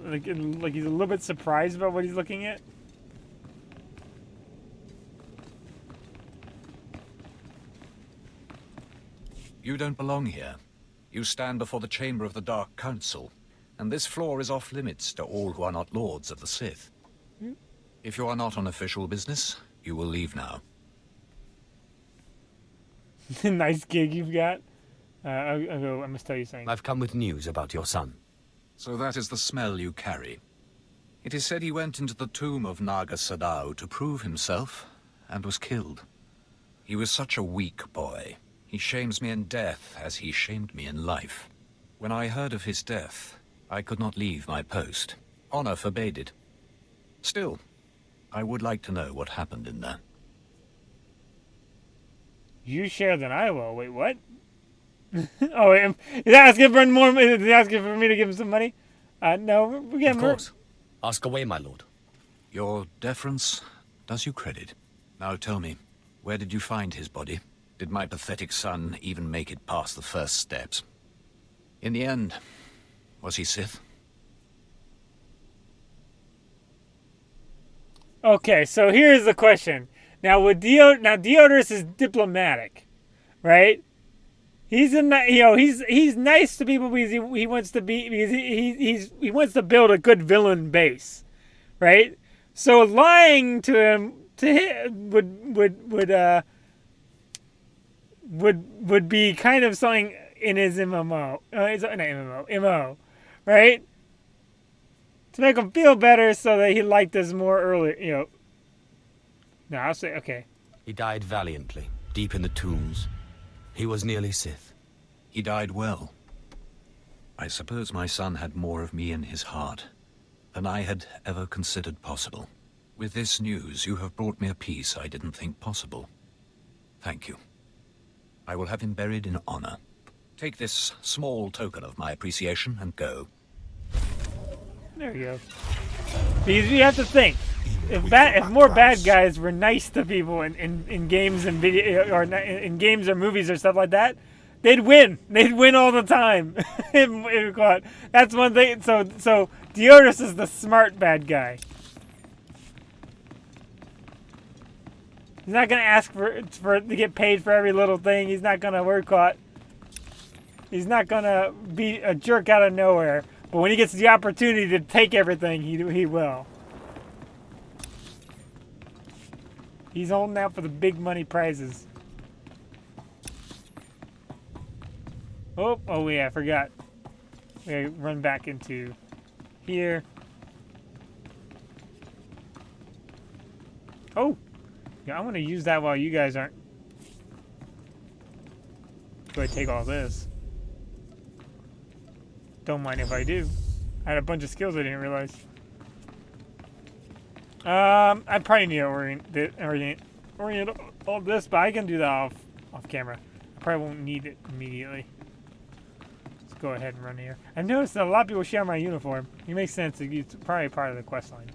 like he's a little bit surprised about what he's looking at.
You don't belong here. You stand before the chamber of the Dark Council, and this floor is off limits to all who are not lords of the Sith. If you are not on official business, you will leave now.
Nice gig you've got. I must tell you something.
I've come with news about your son.
So that is the smell you carry. It is said he went into the tomb of Naga Sadao to prove himself, and was killed. He was such a weak boy. He shames me in death as he shamed me in life. When I heard of his death, I could not leave my post. Honor forbade it. Still, I would like to know what happened in there.
You share than I will. Wait, what? Oh, wait, he's asking for more. He's asking for me to give him some money. No, we're getting more.
Of course. Ask away, my lord.
Your deference does you credit. Now tell me, Where did you find his body? Did my pathetic son even make it past the first steps? In the end, was he Sith?
Okay, so here's the question. Now, Deodorous is diplomatic, right? He's he's nice to people because he wants to be because he wants to build a good villain base, right? So lying to him would be kind of something in his MO, right? To make him feel better so that he liked us more earlier, No, I'll say, okay.
He died valiantly, deep in the tombs. He was nearly Sith.
He died well. I suppose my son had more of me in his heart than I had ever considered possible. With this news, you have brought me a peace I didn't think possible. Thank you. I will have him buried in honor. Take this small token of my appreciation and go.
There you go. Because you have to think, if more bad guys were nice to people in games and video or in games or movies or stuff like that, they'd win. They'd win all the time. That's one thing. So Deodorous is the smart bad guy. He's not gonna ask for to get paid for every little thing. He's not gonna work hard. He's not gonna be a jerk out of nowhere. But when he gets the opportunity to take everything, he will. He's holding out for the big money prizes. Oh yeah, I forgot. We gotta run back into here. Oh! Yeah, I'm gonna use that while you guys aren't. Go ahead and take all this. Don't mind if I do. I had a bunch of skills I didn't realize. I probably need to orient all this, but I can do that off camera. I probably won't need it immediately. Let's go ahead and run here. I've noticed that a lot of people share my uniform. It makes sense. It's probably part of the quest line.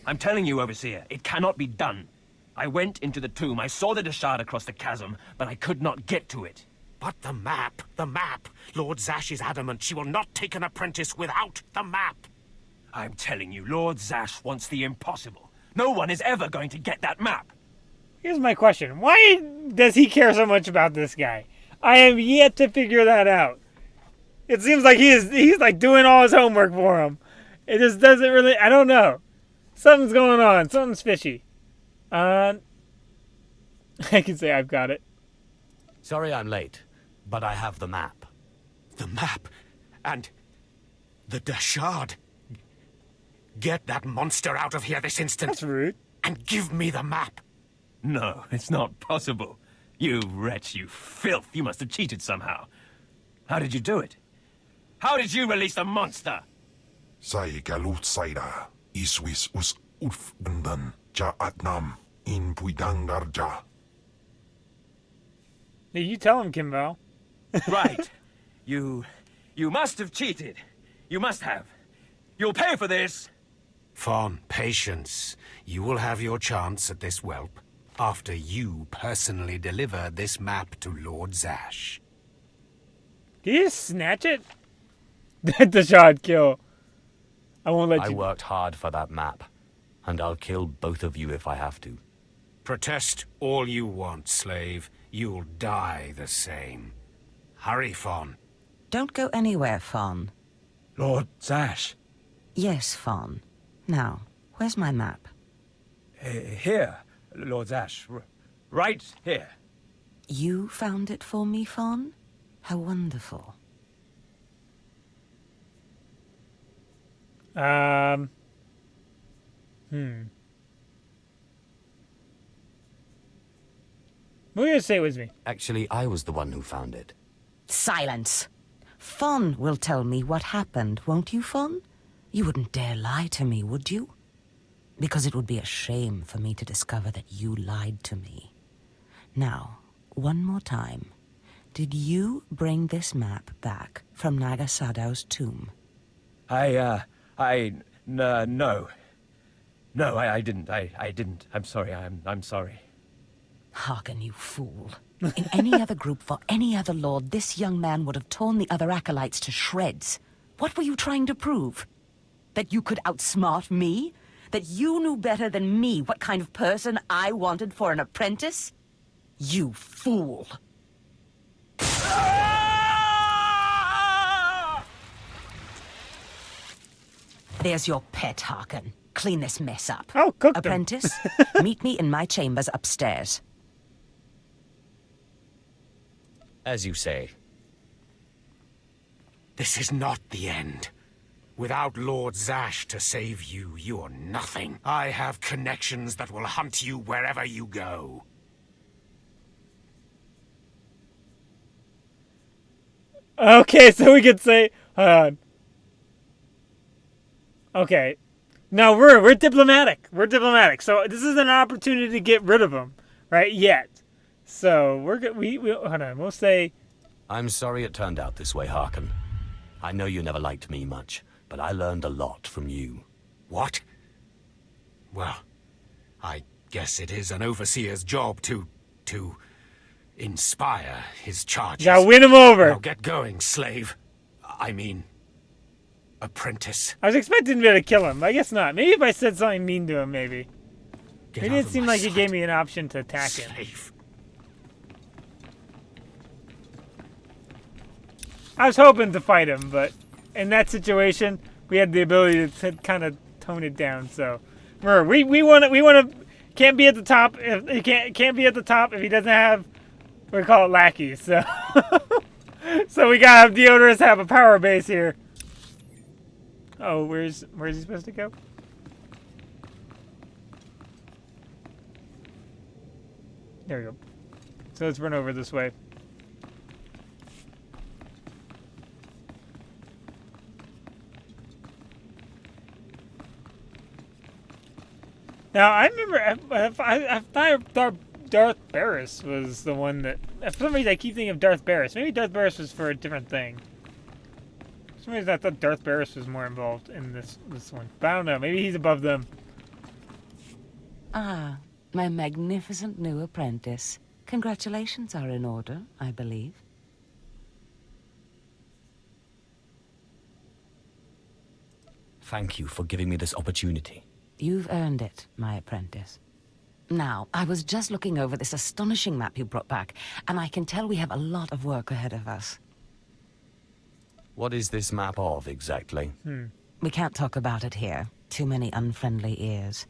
I'm telling you, Overseer, it cannot be done. I went into the tomb, I saw the Deshard across the chasm, but I could not get to it.
But the map! Lord Zash is adamant she will not take an apprentice without the map.
I'm telling you, Lord Zash wants the impossible. No one is ever going to get that map.
Here's my question. Why does he care so much about this guy? I have yet to figure that out. It seems like he's like doing all his homework for him. It just doesn't really, I don't know. Something's going on. Something's fishy. I can say I've got it.
Sorry I'm late, but I have the map.
The map? And the Deshard? Get that monster out of here this instant.
That's rude.
And give me the map.
No, it's not possible. You wretch, you filth. You must have cheated somehow. How did you do it? How did you release the monster?
Sai galut saira, iswis us urf bundan, ja atnam, in puidangarja.
Hey, you tell him, Kimball.
Right. You must have cheated. You must have. You'll pay for this.
Fawn, patience. You will have your chance at this whelp after you personally deliver this map to Lord Zash.
Did you just snatch it? The shot kill. I won't let you.
I worked hard for that map, and I'll kill both of you if I have to.
Protest all you want, slave. You'll die the same. Hurry, Fawn.
Don't go anywhere, Fawn.
Lord Zash.
Yes, Fawn. Now, where's my map?
Here, Lord Zash. Right here.
You found it for me, Fawn? How wonderful.
What were you gonna say it was me?
Actually, I was the one who found it.
Silence! Fawn will tell me what happened, won't you, Fawn? You wouldn't dare lie to me, would you? Because it would be a shame for me to discover that you lied to me. Now, one more time. Did you bring this map back from Naga Sadow's tomb?
No. No, I didn't. I didn't. I'm sorry. I'm sorry.
Hearken, you fool. In any other group for any other lord, this young man would have torn the other acolytes to shreds. What were you trying to prove? That you could outsmart me? That you knew better than me what kind of person I wanted for an apprentice? You fool. There's your pet, Harkin. Clean this mess up.
Oh, cook them.
Apprentice, meet me in my chambers upstairs.
As you say.
This is not the end. Without Lord Zash to save you, you're nothing. I have connections that will hunt you wherever you go.
Okay, so we could say, hold on. Okay, no, we're diplomatic. We're diplomatic. So this is an opportunity to get rid of him, right? Yet, so we hold on. We'll say,
I'm sorry it turned out this way, Harkin. I know you never liked me much, but I learned a lot from you.
What? Well, I guess it is an overseer's job to inspire his charges.
gotta win him over.
Now get going, slave. I mean, apprentice.
I was expecting to be able to kill him. I guess not. Maybe if I said something mean to him, maybe. Maybe it seemed like he gave me an option to attack him.
Slave.
I was hoping to fight him, but in that situation, we had the ability to kind of tone it down. So, remember, we want to can't be at the top if he can't be at the top if he doesn't have we call it lackeys. So, so we gotta have Deodorous have a power base here. Oh, where's he supposed to go? There we go. So let's run over this way. Now, I remember, I thought Darth Barris was the one that... For some reason, I keep thinking of Darth Barris. Maybe Darth Barris was for a different thing. For some reason, I thought Darth Barris was more involved in this one. But I don't know. Maybe he's above them.
Ah, my magnificent new apprentice. Congratulations are in order, I believe.
Thank you for giving me this opportunity.
You've earned it, my apprentice. Now, I was just looking over this astonishing map you brought back, and I can tell we have a lot of work ahead of us.
What is this map of, exactly?
We can't talk about it here. Too many unfriendly ears.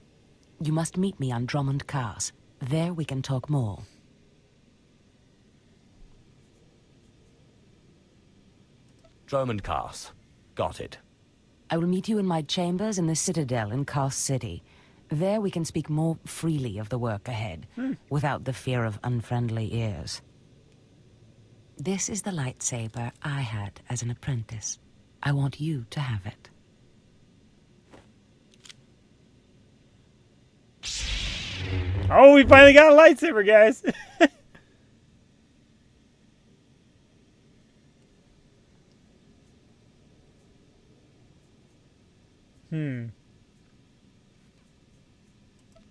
You must meet me on Drummond Cars. There we can talk more.
Drummond Cars. Got it.
I will meet you in my chambers in the Citadel in Cars City. There we can speak more freely of the work ahead, without the fear of unfriendly ears. This is the lightsaber I had as an apprentice. I want you to have it.
Oh, we finally got a lightsaber, guys.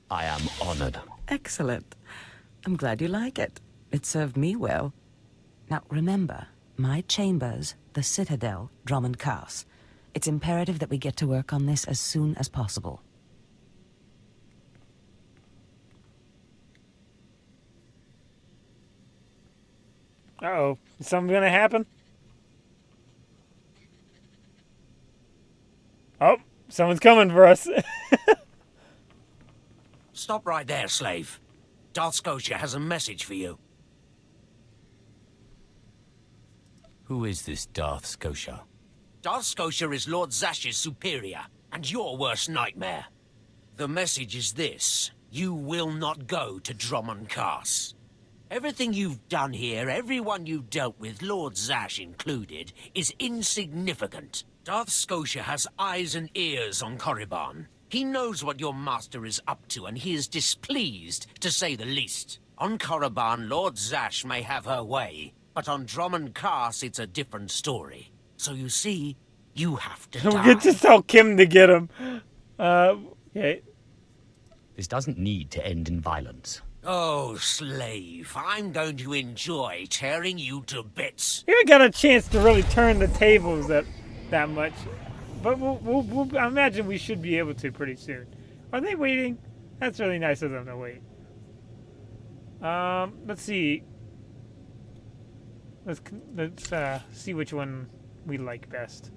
I am honored.
Excellent. I'm glad you like it. It served me well. Now, remember, my chambers, the Citadel, Drummond Cars. It's imperative that we get to work on this as soon as possible.
Uh-oh. Is something gonna happen? Oh, someone's coming for us.
Stop right there, slave. Darth Scotia has a message for you.
Who is this Darth Scotia?
Darth Scotia is Lord Zash's superior, and your worst nightmare. The message is this: you will not go to Drummond Cars. Everything you've done here, everyone you've dealt with, Lord Zash included, is insignificant. Darth Scotia has eyes and ears on Korriban. He knows what your master is up to, and he is displeased, to say the least. On Korriban, Lord Zash may have her way, but on Drummond Cars, it's a different story. So you see,
You have to
We
die.
get to tell Kim to get him. Okay.
This doesn't need to end in violence.
Oh, slave, I'm going to enjoy tearing you to bits.
We haven't got a chance to really turn the tables that much. But I imagine we should be able to pretty soon. Are they waiting? That's really nice of them to wait. Let's see. Let's see which one we like best.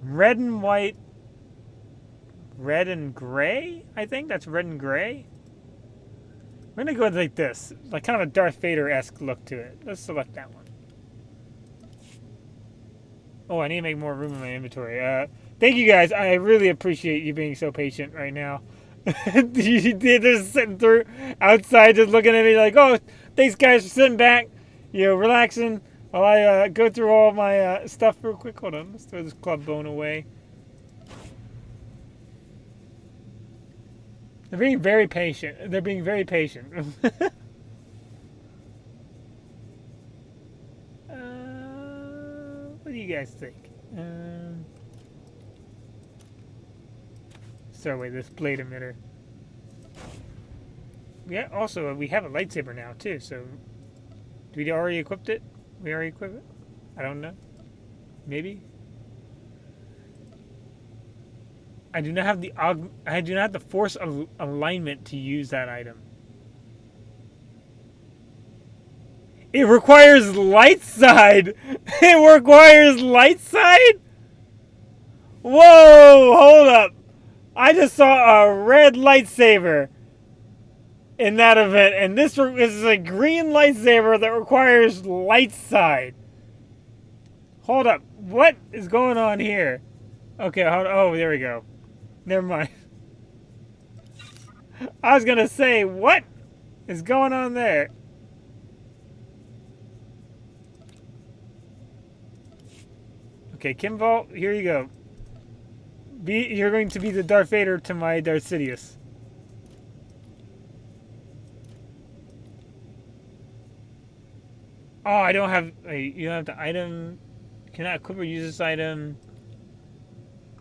Red and white. Red and gray? I think that's red and gray. We're gonna go like this. Like kind of a Darth Vader-esque look to it. Let's select that one. Oh, I need to make more room in my inventory. Thank you guys. I really appreciate you being so patient right now. They're just sitting through outside, just looking at me like, oh, thanks guys for sitting back, relaxing while I go through all my stuff real quick. Hold on, let's throw this club bone away. They're being very patient. They're being very patient. What do you guys think? Start with this blade emitter. Yeah, also, we have a lightsaber now, too, so... Do we already equipped it? We already equipped it? I don't know. Maybe? I do not have the force alignment to use that item. It requires light side! It requires light side? Whoa! Hold up! I just saw a red lightsaber in that event, and this is a green lightsaber that requires light side. Hold up. What is going on here? Okay, hold on. Oh, there we go. Never mind. I was going to say, what is going on there? Okay, Kimball, here you go. You're going to be the Darth Vader to my Darth Sidious. Oh, I don't have... You don't have the item... Cannot equip or use this item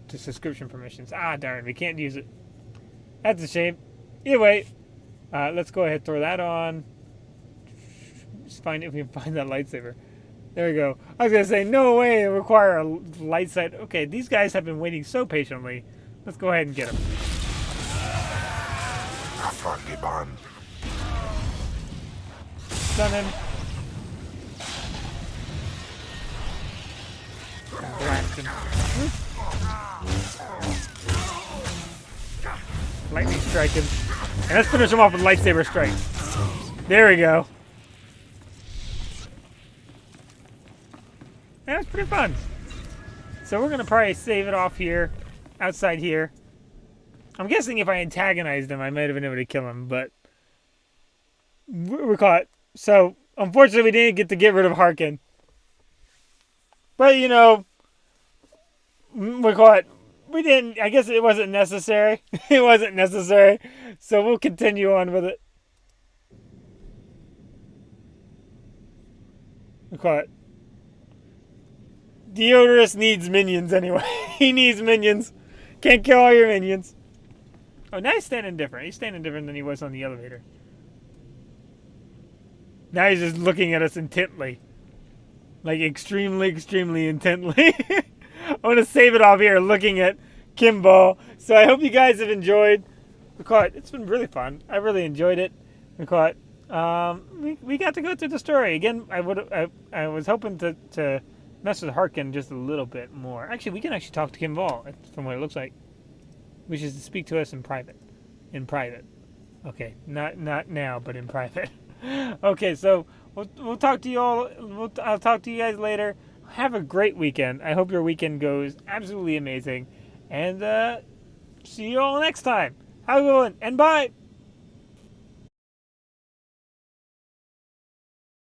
to subscription permissions. Ah, darn. We can't use it. That's a shame. Either way, let's go ahead and throw that on. Just find if we can find that lightsaber. There we go. I was going to say, no way it require a light sight. Okay, these guys have been waiting so patiently. Let's go ahead and get them. Stun him. Blast him. Lightning strike him. And let's finish him off with lightsaber strike. There we go. That was pretty fun. So we're going to probably save it off here, outside here. I'm guessing if I antagonized him, I might have been able to kill him, but we're caught. So, unfortunately, we didn't get rid of Harkin. But, we're caught. We didn't, I guess it wasn't necessary. It wasn't necessary. So we'll continue on with it. We're caught. Deodorous needs minions anyway. He needs minions. Can't kill all your minions. Oh, now he's standing different. He's standing different than he was on the elevator. Now he's just looking at us intently. Like, extremely, extremely intently. I'm going to save it off here looking at Kimball. So I hope you guys have enjoyed. It's been really fun. I really enjoyed it. We got to go through the story. Again, I was hoping to mess with Harkin just a little bit more. Actually, we can actually talk to Kimball from what it looks like. Which is to speak to us in private. In private. Okay, not now, but in private. Okay, so we'll talk to you all. I'll talk to you guys later. Have a great weekend. I hope your weekend goes absolutely amazing. And see you all next time. Have a good one, and bye.